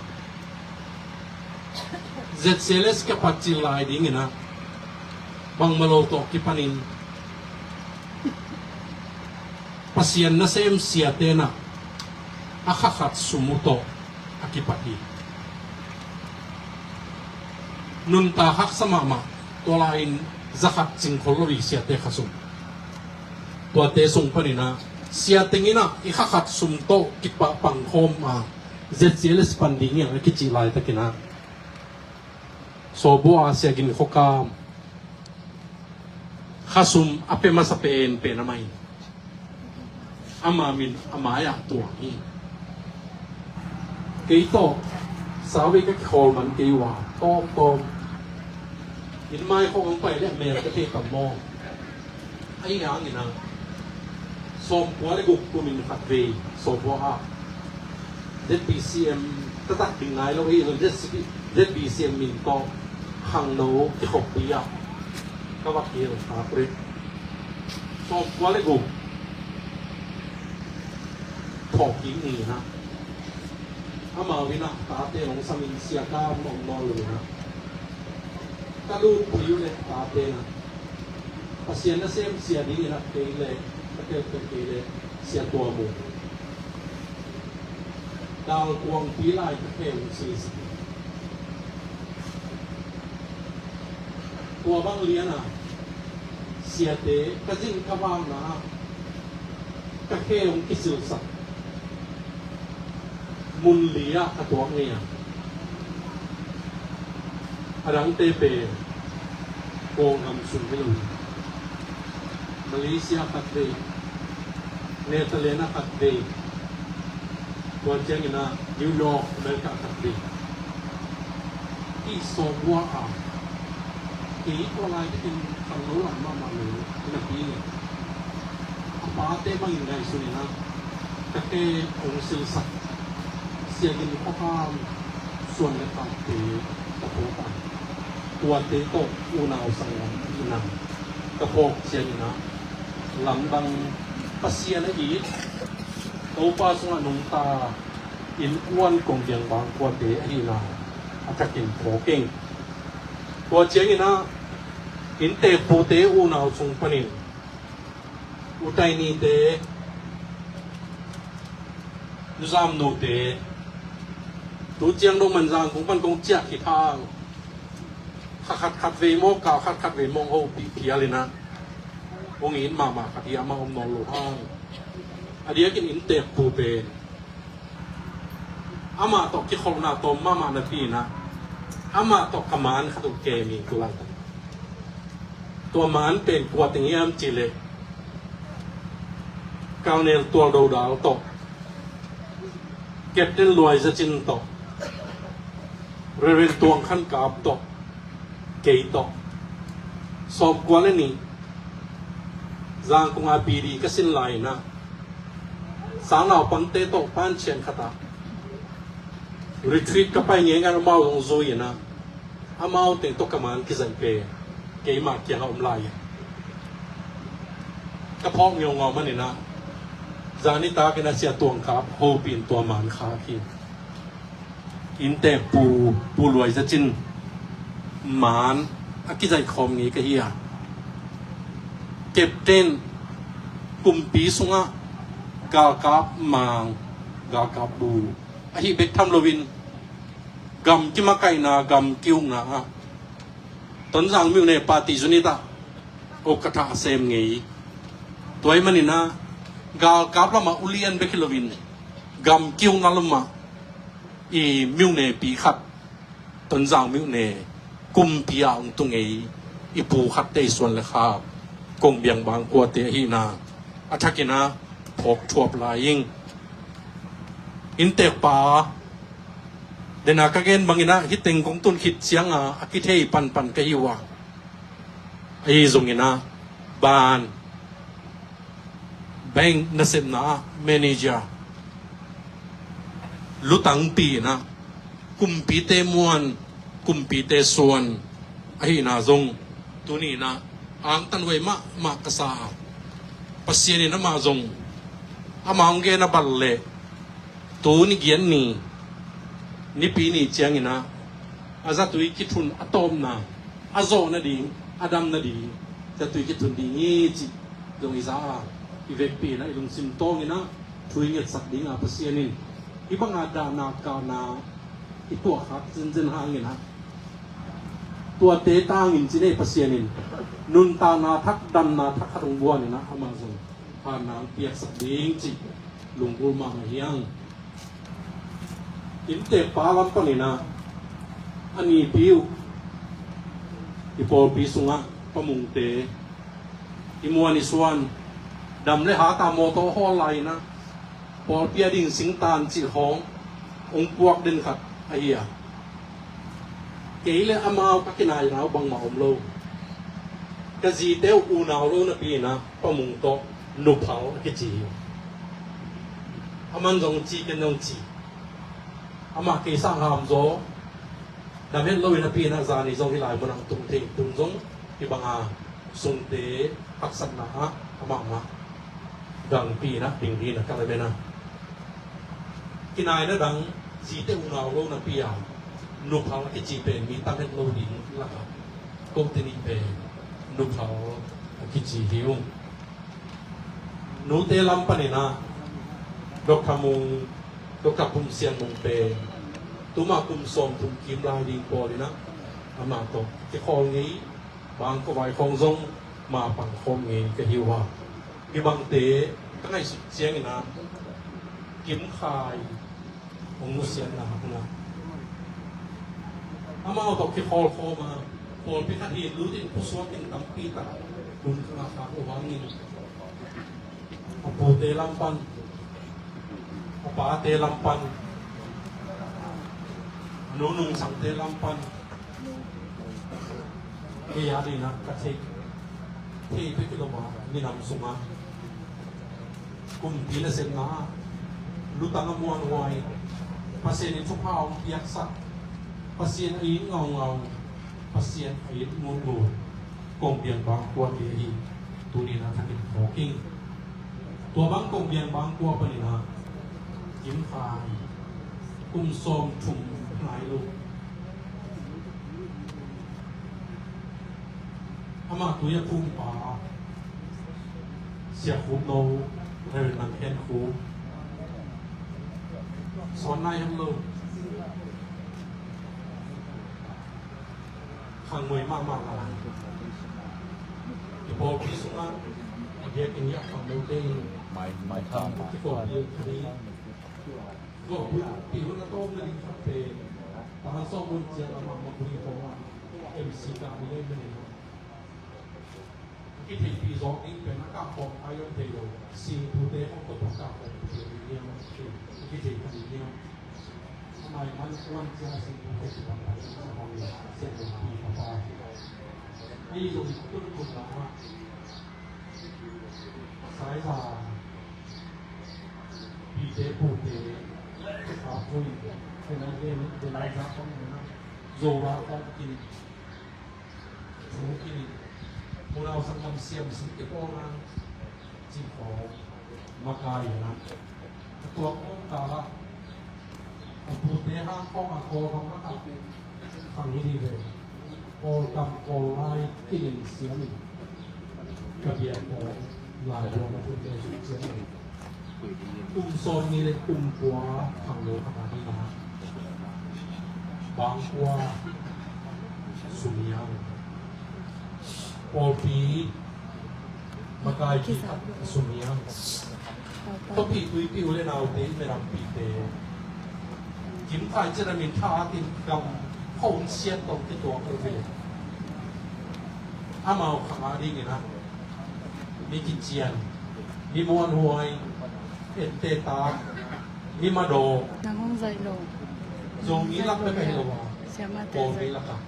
ZCLS กับปัจจิไลดิ้งนะbang maloto kipanin pasien na sem siatena akhakat sumuto akipati nun ta hak samama tolain zakat singkolori siate khasum to te sung panina siatengina ikhakat sumto kipa pangkhom a ZCLS panding yang kichilai takina sobo asia gin khokam khasum ape masapen pe namai amamin amaya tua hi keito sawe ka khol man keiwa tom in mai khong pai le me ka te kam mo ai yang ni na som kwa le guk ku min khat ve so bo ha ZBCM tatak ding nai lo hi ZBCM min to hang no ki khop pi yaก็ว่าเกี่ยวกับเรื่องสอบว่าเลยกูถอดยิงนี่นะอามาวินะตาเตะของสมิงเสียก้าวมองนอนเลยนะกระดูกผิวเลยตาเตะนะภาษีนั่นเสียดีนะเกยเลยก็เกยเลยเสียตัวหมูดาวกวงปีไล่ก็เกยสีตัวบางเลี้ยนอ่ะเสียเตะกระจิงกระวางนะกระเขี้ยวกิสุสักมุนเลียกระตัวเงียอรังเตเปโกงทำสุนไม่รู้มาเลเซียกัดเดเนเธอร์แลนด์กัดเดตัวเจงนะนิวยอร์กอเมริกากัดเดที่โซบัวอ่ะที่ตัวลายที่เป็นฝั่งโน้นมาเลยนักนี้ป้าเต้บางอย่างไรสุนีนะแต่แกองค์ศิลสักเสียกินข้าวข้ามส่วนในฝั่งเตะตะโพกันตัวเตะโตอูนาวสังวันอีนังตะโพกเสียกินนะหลังบางปัสเซียนอีกโตป้าสงวนงตาอินอ้วนกงเดียงบางตัวเตะอีนาอาจจะกินโผเก่งตัวเจียงนะ อินเตปูเตอูนาวซุงปนินอุตัยนีเตนุซามนูเตตูเจียงดงมันจางคงปันคงเจียขีทางขัดเวโมกาวขัดเวโมงโฮปีอะไรนะวงอินมาขัดยามาอมนองโลห้างอันเดียกินอินเตปูเปอามาตกที่คนนาตมมานาปีนะอามาตกขมานขัดเกมีกุลังตัวมันเป็นกวดอย่างเงี้ยมจิเลกาวเนลตัวดาวตกเก็บเดินรวยจะจินตกเรียนตัวขั้นกาบตกเกยตกสอบกว่าเลยนี่จางคงอาปีดีก็สิ้นไหลนะสางเราปันเตตกป้านเชียนขตารีทรีตก็ไปเงี้ยกันมาลงซุยนะอามาเอาเต็งตกกระมันกิจันเปเกยมากเกี่ยงเอาอมลายกระเพาะเงียวงอมันนี่นะจานิตาเป็นอาเซียตัวครับโฮปีนตัวมันขาขีอินเตปูรวยจะจินหมานอากิใจคอมนี้ก็เฮียเก็บเต้นกลุ่มปีสุงะกากาบมางกากาบบูอหิเบกทำโลวินกำจิมาไกนากำกิ้วนาตอนสั่งมิวเนปาติจุนิตาโอกระทาเซมเงยตัวไอ้มันนี่นะกากาบละมาอุเลียนเบกโลวินกำกิ้วนาลมาอีมิวเนปีขัดตอนสั่งมิวเนกุมปียองตุงเออีปูขัดได้ส่วนเลยครับกงเบียงบางกัวเตหีนาอัฐกินะพกทวบลายิงอินเตปาเดนากะเกนบางอินะฮิตเต็งกงตุนคิดเสียงอากิเทยปันกะฮิวะไอซงอินะบานแบงนเซมนาเมเนเจอร์ลุตังปีนะกุมปีเตมวนกุมปีเตส่วนไอนาซงตัวนี้นะอ่างตันเวมากษาปัสเซียนี่นะมาซงอามาองเกนะบัลเลตัวนี้เกียนนี่ปีนี้เจียงนะอาจจะตัวคิดทุนอะตอมนะอาโซนะดีอาดัมนะดีจะตัวคิดทุนดีงี้จิตรงอิสาอีเวกปีนะอีลงซิมโตงี้นะทุยเงียสักดีนะปัสเซียนี่อีบังอาดานากานาอีตัวขัดจินหางงี้นะตัวเตต้างินจีเน่ปัสเซียนินนุนตานาทักดันนาทักขดงบัวนี่นะอามาซงผ่านน้ำเปียกสักดีจิลุงบูมาเฮียงอินเตปาลัมปนินะอันนี้พิวอีปอปีสุงะปมุงเตอีมัวนิสวนดำเลยหาตามโมโตฮอลไลนะปอเปียดิ่งสิงตานจิหององปวกเดินขัดไอ้เหี้ยเกยเลยอามาเอากินายเราบังมาอมโลกะจีเตวอูนาวโลนะปีนะปมุงโตนุเผากิจีอามันจงจีกันจงจีอามาเกสร้างหามโซดำเห็นโลวินาปีนะจานี่จงที่หลายมันตุงเทตุงจงที่บังอาสุนเตพักสันนะอามาดังปีนะดิ่งดีนะกันเลยไหมนะกินายนะดังจีเตอูนาวโลนะปีอ่ะนุเผากิจีเป็นมีตั้งเป็นโลดินละครับกงเตนีเป็นนุเผากิจีหิวนูเตลัมปนินะดอกขมุงดอกกับคุมเสียงมุงเปตุมาคุมสมคุมกิมลายดิงปอเลยนะอามาตกที่คลองนี้บางก็ไหวคลองซงมาปังคลองนี้ก็หิวว่ามีบางเตะตั้งไงสุดเสียงนะกิมคายองนุเสียงนะอามาตกที่คอมาพอพิฆาตรู้ที่ผู้สวดเป็นตั้งปีตาดุนราคาหัวงินอาปูเตลัมปันอาปาเตลัมปันนุ่งสังเตลัมปันเฮียดีนะกระเทกที่พิกิโลมานี่นำสุมากุมปีละเซนนาลุตังมวนวายภาษีนิทุกข้าวเปียกสักภาษีอินเงาภาษีอินงูงูกงเบียนบางกัวเบียตัวนี้นะท่านเป็นโฮกิ้งตัวบางกงเบียนบางกัวปนินะยิ้มฟายกุมโซมถุงหลายลูก อามาตุยคุ้มป่าเสียคุ้มโนเรนังเห็นคุ้มสอนนายฮัลโหลขังมวยมากๆอะไรพอพิสุนันเด็กอย่างเงี้ยขังโนเด้งที่ก่อนเรื่องนี้ก็ปีวันละโต้งเลยครับเป็นตอนซ้อมบนเจียร์มาคุยเพราะว่าเอ็มซีการเล่นไม่ได้ที่ที่ปีสองนี้เป็นนักการของไอรอนเทโลซีทูเดย์ของตัวประกาศของเทโลเนี่ยมันคือที่ที่คดีเนี่ยทำไมมันควรจะสิ่งที่เป็นแบบนั้นของเส้นของปีของฟ้านี่ตรงนี้ต้นทุนเราว่าสายตาปีเตปูเตขาคุยเป็นอะไรเป็นอะไรครับต้องนะโซวาต้องกินสูกินมูเราสังคมเสียมสิ่งที่พวกนั้นจีบของมากายนะตัวองค์ตาละปูเตห้างข้องอาโคของนักการฝั่งนี้ดีเลยโอตำโอไล่กินเสียงกระเบียดของลายลงมาพูดเรื่องเสียงกลุ่มโซนนี้เลยกลุ่มกัวฝั่งโลกขนาดนี้นะบางกัวสุริยาโอปีมากายที่สุริยาก็ปีตุยปิวเลยนาเตะไม่รำปีเตะยิ้มไทยจะได้มีท่าติดกำเข้าเสียนตรงที่ตัวเขาเลยอามาขมาดีไงนะมีกินเจียนมีมวนหวยเอ็นเตตามีมาโด Nangong Zailo. ตรงนี้รับไม่ไปหรอก Siya โอ้นี่ Mate. ละครับ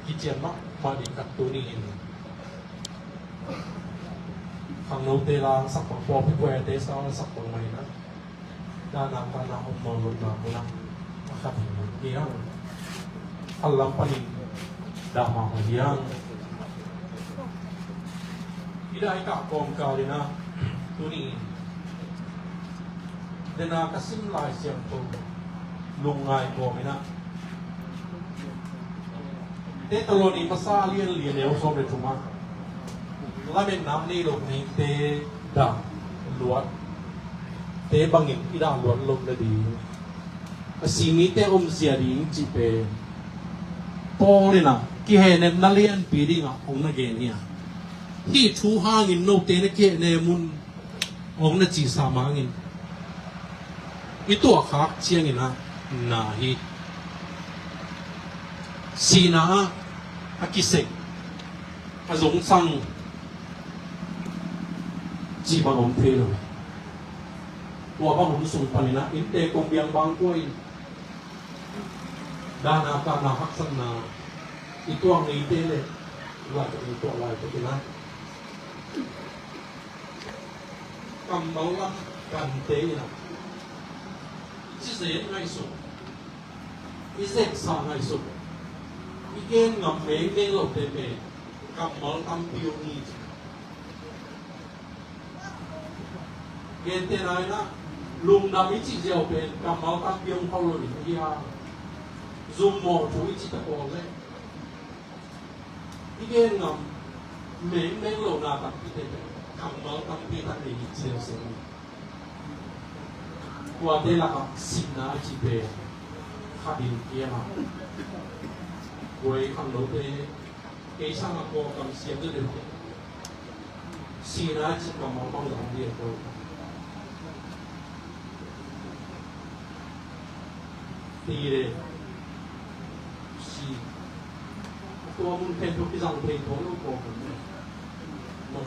กินเจียนมากมาดีกับตัวนี้เองขังโนเตลางสักปังปอพี่แกวเตสาวสักปังใหม่นะด้านน้ำการน้ำอมนอนลดน้ำนะครับนี่ฮะอัลลัมปนิดามาเฮียงที่ได้กับกองกาเลยนะตัวนี้เดนากสิมลายเสียงตัวลุงไงกองนะเตตโลนีภาษาเลียนเลี้ยวสมเด็จจุมาแล้วเป็นน้ำนี่ลงนี้เตด่างล้วนเตบังอินที่ด่างล้วนลงเลยดีสิ่งนี้เตอมเสียดีจีเปปองเลยนะกี่เห็นนักเรียนปีดีงะองนักเรียนเนี่ยที่ชูห่างอินโนเตนเกเนมุนองนักจีสามังอินอีตัวขาเชียงอินนะนาฮีสีนาอากิเซกอาสงสังจีบังองเทโลตัวบังองสุนปานินะอินเตกงเบียงบางกวยดานาการนาฮักษนาอีตัวนี้เตเลลายอีตัวลายตัวนี้นะกำบังลังกันเตนะที่เสียง่ายสุดที่เสกสาง่ายสุดอีเกนงับเมงเมงหลบเตเมกับมอลตัมปิโอนีเกนเตนายนะลุงดามิจิเจียวเป็นกับมอลตัมปิโอนเขาโลดิที่ฮะซูมโมทูอิจิตะโกเลยอีเกนงับเมงเมงหลบนาตัมปิเตเมกับมอลตัมปิตันเอจิเจียวเสียงกว่าเดล่าสินาจิเปขัดินเกียมาโดยขังโลเตเอช่างมาโกกับเสียงด้วยเดิมสีนาจิกับมอลตัมหลังเดียวกันตีเลยสีตัวมึงเป็นทุกที่สั่งเพลงของลูกโป่งเนี่ยหมด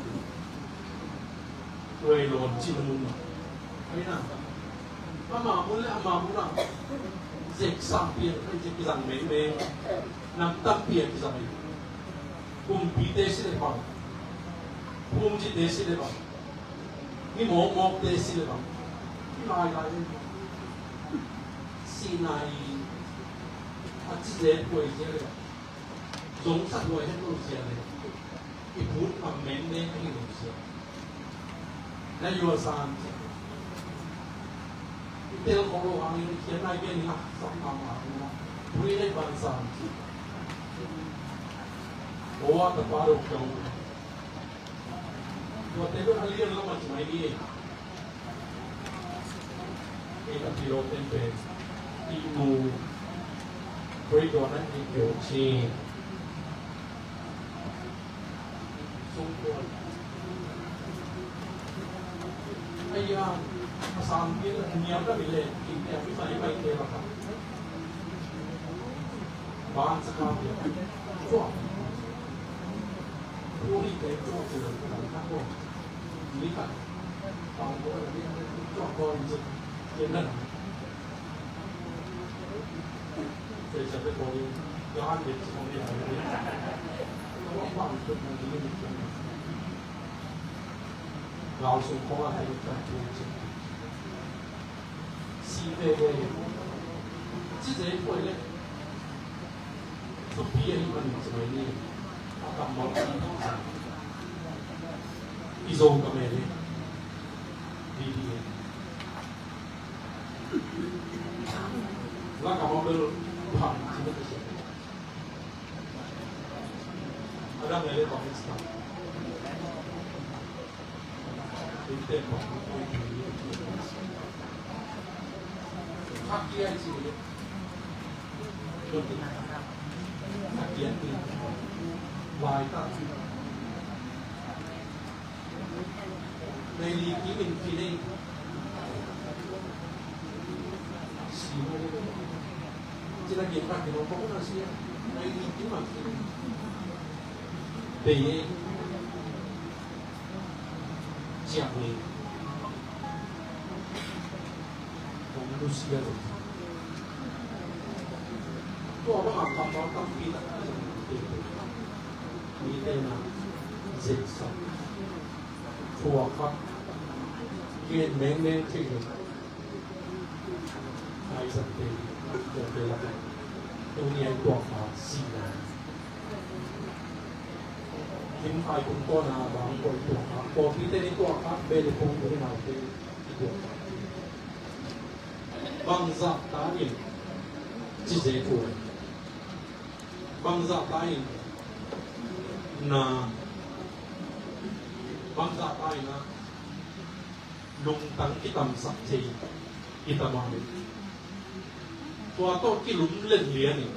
เลยหล่นจีนมึงไอ้นั่นอามาบุญและอามาบุญอ่ะเจ็กสามเปียกไอ้เจ็กสั่งเมงเมงน้ำตั้งเปียกสั่งไอ้กุมปีเตสิเลยบ้างกุมจีเตสิเลยบ้างนี่หมอกเตสิเลยบ้างนี่ลายสีนายอาจิเลป่วยเยอะเลยสงสัยป่วยให้ลูกเสียเลยอีพูดมาเมงเมงให้ลูกเสียและยูซานเตลของเราอันนี้เขียนได้แค่นี้นะสองคำนะผู้ได้บรรษาโอ้ Bawa terparuh dong. Buat itu kalian lama cuma ini. Kita pilot tempe. Ibu Beridonan itu si Sungguh Ayah Sambil niat dah bila kita bisa baik dia lah. Bahan sekali. Cuak. Puri kayak cuak sudah kan kok. Lihat. Tahu boleh dia cuak kau itu jenar. Saya sampai kau jangan dia semua dia. Kalau bang itu nanti ini. Langsung kau ada di tempat西北的，这些过来，都毕业一般怎么呢？他干嘛去？一周干嘛呢？毕业，那干嘛不跑？真的不行。ada nggak ada Pakistan? Itu Haki aja sih, betul. Haki itu, waita. Dari ini kini, siapa itu? Cina kita kita pun nasi, dari ini macam, dari siapa ni? Manusia tu apa apa kita ini tema ziksa fuakat kian meng cik ai sampai bela dunia itu apa sila kim ai pun kau nak bang kau itu apa kau kita itu apa bela pun boleh nak itu bangsa lain jizai kuat bangsa lain na bangsa lain na lungtang hitam sakti hitam mana tua to kilum len lian ni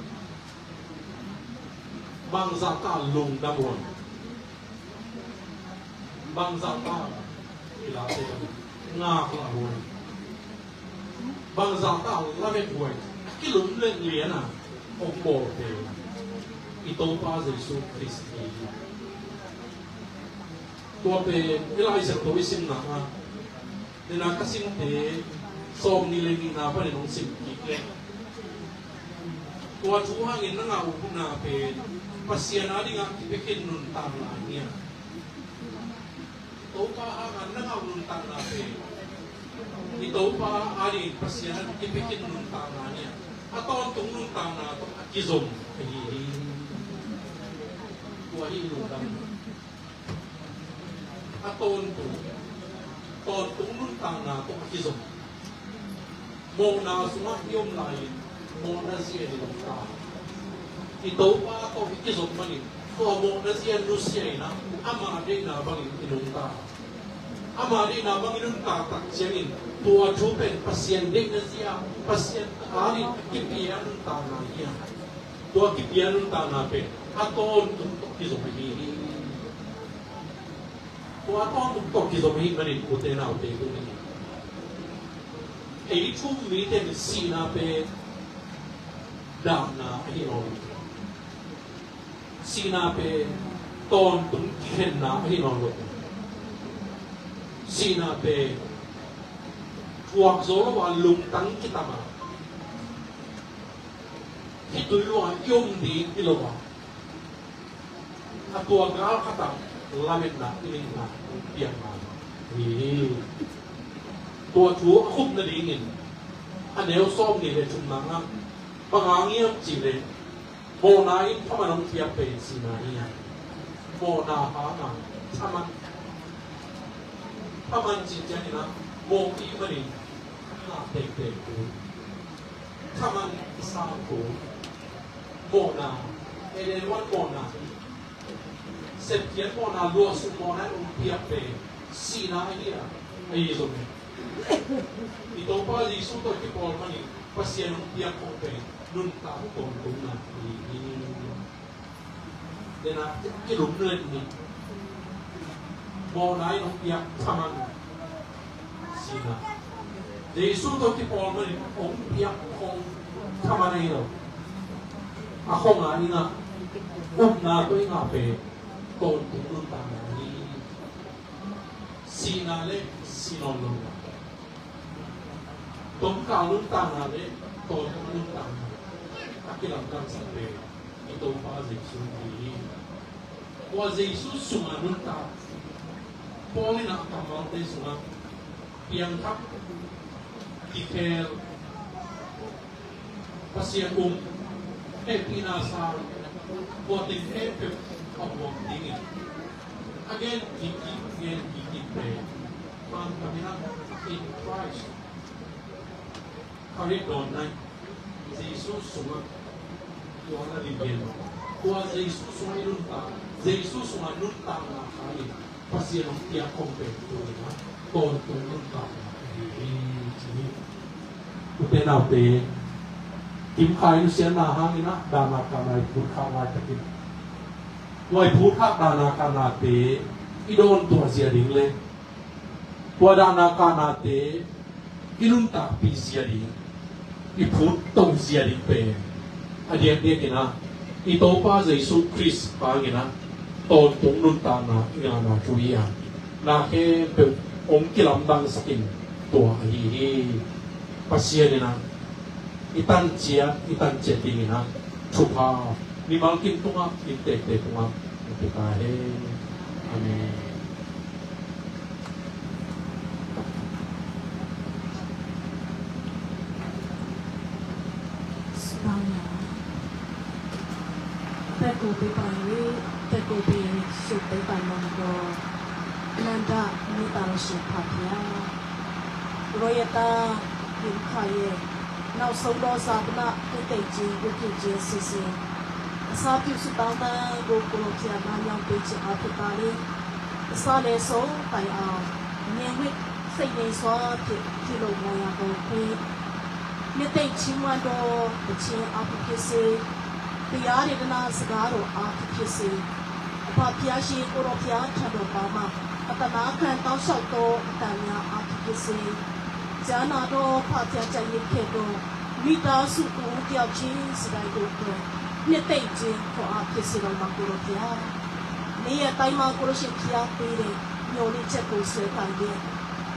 bangsa ta lung damuan bangsa ta ilase ngak lawan bangsa tahu lagi buat, kilum len na, ombor deh, itu pas Yesus Kristi. Tua pe, ilai sektor isim nama, dina kasih te, som nilai ni napa ni nong sim kikle. Tua Tuhan ini ngau puna pe, pasien adi ngak dibikin nuntang lahnya. Tua akan ngau nuntang pe. Ito pa ari pasyan ipikin nung tama niya. Ato ang nung tama to akizom kuwahi nung ato ang nung tama to akizom mo na sumak yung lain mo na siya nung tama. Ito pa ato akizom manin mo na siya nusya na ama din na bang inung tama. Amari na Panginoon tatak siyain tua chupen pasien din na siya pasien ari kipian ng tanah niya tua kipian ng tanah pe aton untuk kizomihi tua aton untuk kizomihi manin ute na ute ito niya ay chumiten sina pe dam na hinon sina pe ton tung kihen na hinon sinabi huwag zoro wa lungtang kita ma hitulo yung di ilowa at huwag ral kata lamit na iling na piyak na tuwa tuwa akub na lingin anew som nile chumnanga pangangiyam chile mo na in pamanong tiyak pe sinaniya mo na hana saman paman jinjani na mo imani na tek ko paman isa ko mo na wan mo na set kian mo na luo su mo na piak pe sina ia ai zo me ito pa Yesu to ki por mani pasien piak ko pe nun ta ko ko na ni de na ki lum le ni mo nai no piak taman sina Yesu to ki por mani ong piak kong taman ai lo a kong na ina na to nga pe ton nun ta ni sinale sinolo tong ka nun ta na le ton nun ta akilang kan sa pe ito pa Yesu ni wa Yesu suma nun ta poli na kamal te suma piang kap dikel pasien pinasa voting epe of voting again he pray man kamina in Christ kari don na Jesus suma tuana libyen kuwa Jesus suma nunta Jesus suma nunta na kali pasien dia kompe tuina kon nunta ini utena pe Kim khai nu sian na hang ina dana kana put kha wa takin wai put kha dana kana te idon to sia ding le kwa dana kana te ilun ta pi sia ding I put tong sia ding pe adia dia kina I to pa Yesu Christ pa kina ton tong nun ta na ina na tuia na ke pe om kilam dang sakin to hi pasia dina itan tingin na chupa ni malkin tunga intek tunga kita amen Subhana Teko pe pai teko pe su pe pai monggo nanda ni tang su phapya royata yin khaye Now so do sabna te ji go ki je sisi sa pi su ta na go ko kia na yang pe chi a pe ta le sa le so tai a ne wi sai ne so ti lo mo ya go pe ne te chi ma do chi a pe se pe ya re na sa ga ro a pe se pa pia shi ko ro pia cha do pa ma ata na kan tao shao to ta nya a pe se家那多怕家在一片多，遇到事故掉进是来多多，你对着可阿皮是来马古罗家，你也带马古罗些皮阿对的，有你这故事改的，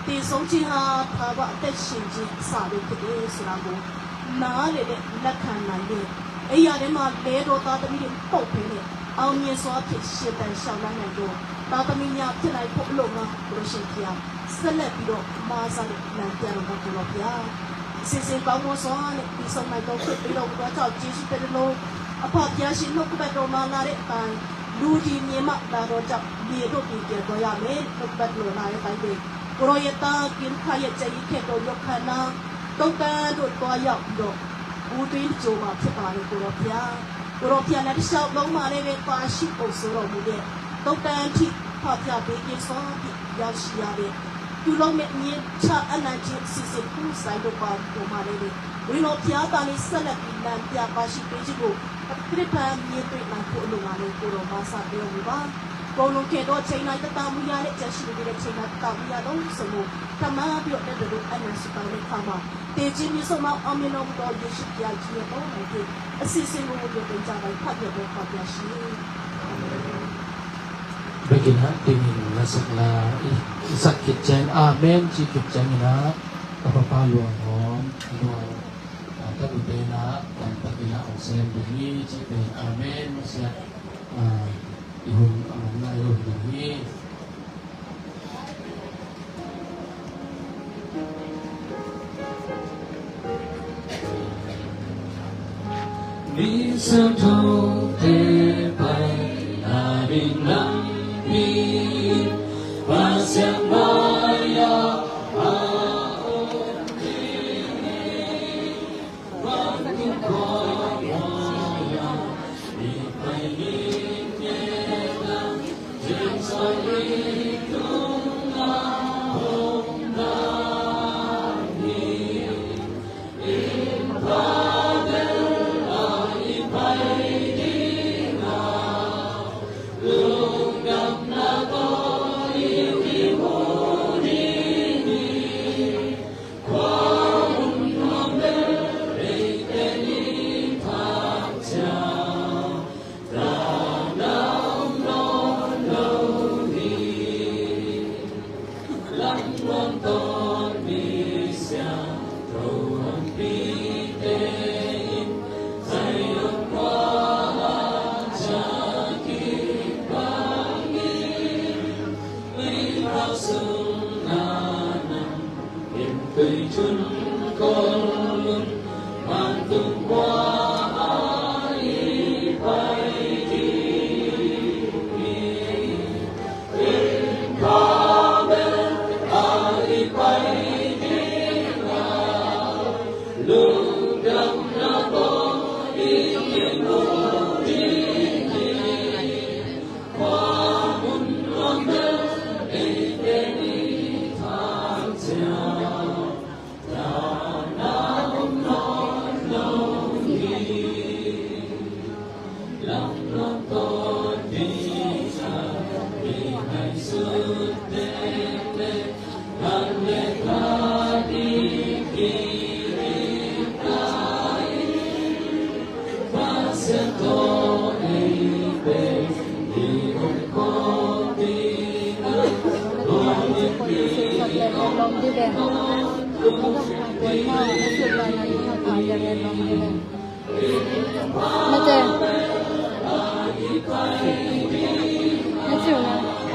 第手机哈他把的心情啥的不的是那个，哪里的来看来的，哎呀的嘛来多大的你宝贝的，后面说皮现在小男人多，大的你呀起来破龙啊，古罗些皮啊。Select do masa nanti ano ba kulo pia sisi pa mo so ani isang mai to ko pilo ko cha ji su pe lo apa pia sin no ko ba do ma na re tai lu ji ni ma da ro cha ni do ki ke do ya me ko ba lo na ya tai de ko ro ya ta kin kha ya cha yi ke do yo kha na to ka do ko ya do u tin jo ma phe pa ni ko ro pia na di sa lo ma re ve pa shi ko so ro mu de to ka ti pa pia be ki so ti ya shi ya de tu long met ni cha anaji sisi ku sai do pa ko ma le ri no pia ta ni sala pi nan pia pa shi pe ji go tri pa ni pe na ko lo ma le ko ro ma sa pe o ba ko lo ke do chai na ta ta mu ya le cha shi de le chai na ta mu ya do so mo ta ma bi o de do anan su pa le kha ma te ji ni so ma a mi no do ye shi pia ji ko ma ke sisi mo yo pe cha ba pha ye do pa pia shi Begin tingin na sakla sakit chen amen chikit chen na kapapalo hom luang ta ute na tan pagila ang sen bini chikit amen siya ihun ang na ihun bini Listen to the by having love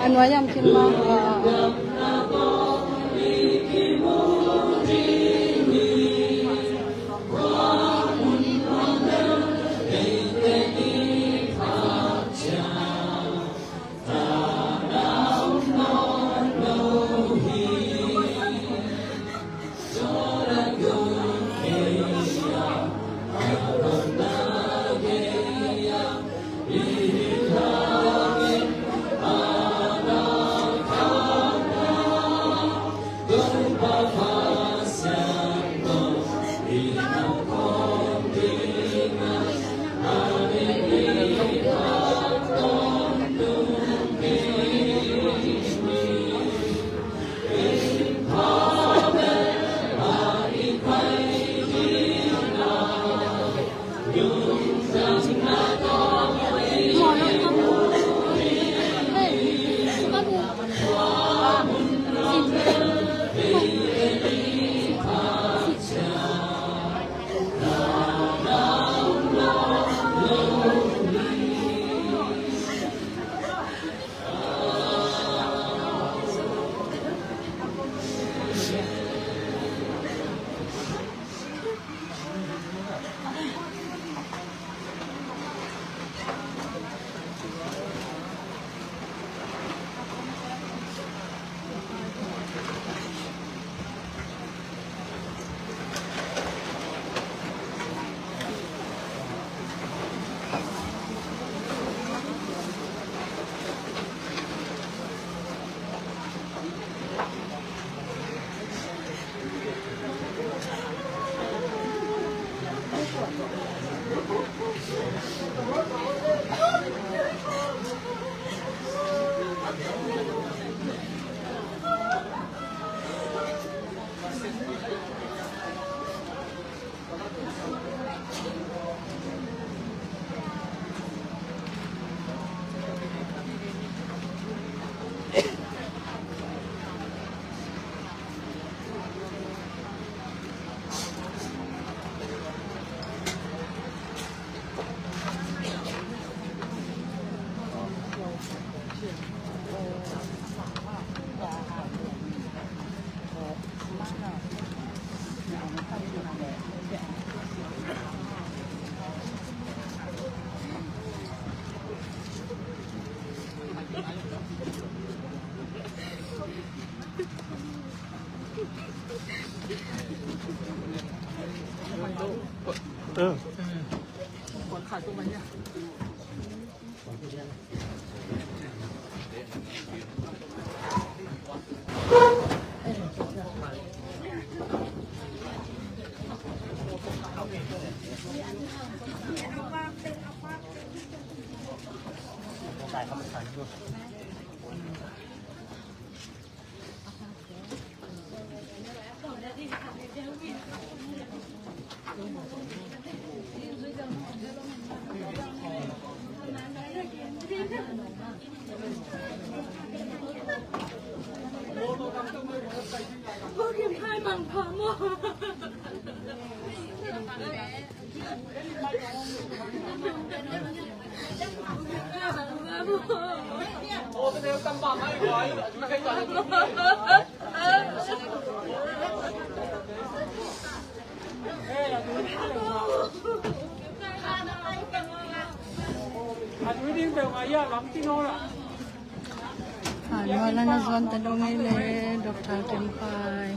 Anwayam kinma Wala na zon tanong ile Dr. Tempay.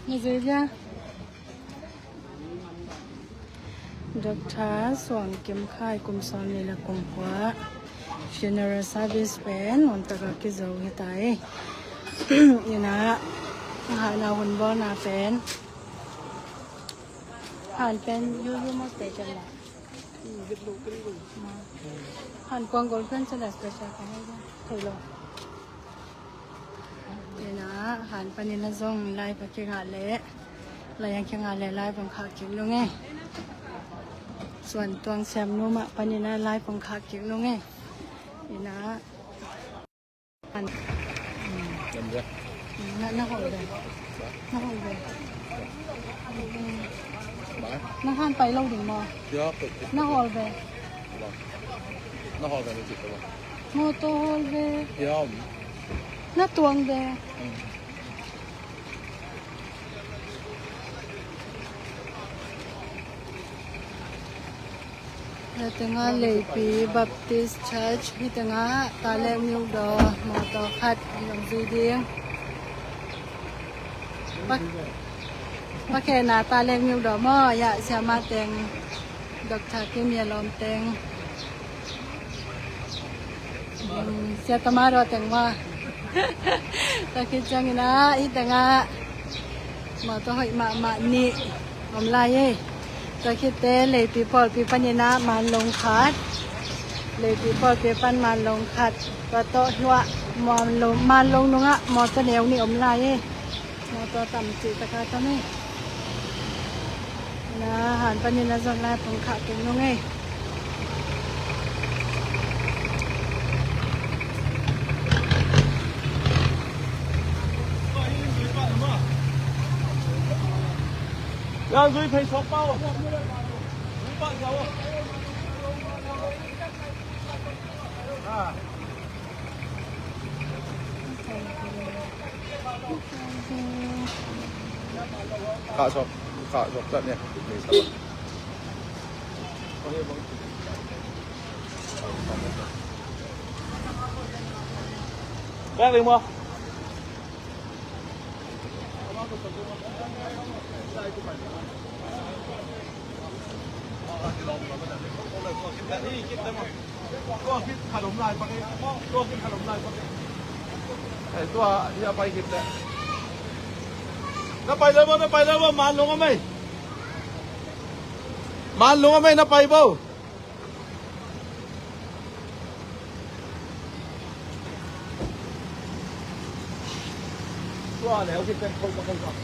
Nazirja Dr. ส่วนเก็มค่ายกุมซอนนี่ละกุมหัว General Service เป็นอนตะกะกิโซฮิตายนี่นะหานาหุ่นบ่นาเป็นผ่านเป็นยูมอสเตจังละผ่านกวางกลเพื่อนสลัดสเปเชียลกันให้ได้เคยลงนี่นะหานปานิลซงไล่ปะเกงาเละไล่ยังเกงาเละไล่บังคับเก็บลงไงส่วนตวงแซมนุ่มะปานิลไล่บังคับเก็บลงไงนี่นะอันน่าหอมเลยน่าหอมเลยน่าหันไปเล่าถึงมอน่าหอมเลยน่าหอมเลยจิตตัวโมโตหอมเลยน่าตวงเลยแล้วถึงเลยปีบัพติสต์เชิร์ชที่ถึงตาเล่มยูดอมอโตคัดยองซีเดียงว่าแค่หน้าตาเล็กมิวดอกมอยะเสียมาเต็งดอกชากิเมียลอมเต็งเสียตมารอเต็งว่าตะคิดจังนะอีแต่งะมาต้องให้มานี่อมลายตะคิดเตเลยปีปอลปีปัญญามาลงคัดเลยปีปอลปีปันมาลงคัดก็โตหัวมาลงนงะมอตะแนวนี่อมลายมอตต่ำจิตะกาตะนี่นะหานปัญญาจนไล่ผงขาเก่งน้องไง要水皮草包，五百有啊。ขาชอบแบบเนี้ยมีสลับแป๊บนึงมั้งนี่คิดได้มั้งก็คิดขนมลายปักเองก็คิดขนมลายปักเองไอ้ตัวที่เอาไปคิดเนี่ยน้าไปเลยมั้งน้าไปเลยมั้งมันลงกันไหมมันลงกันไหมน้าไปเปล่าตัวแล้วคิดเป็นคนละคนก่อน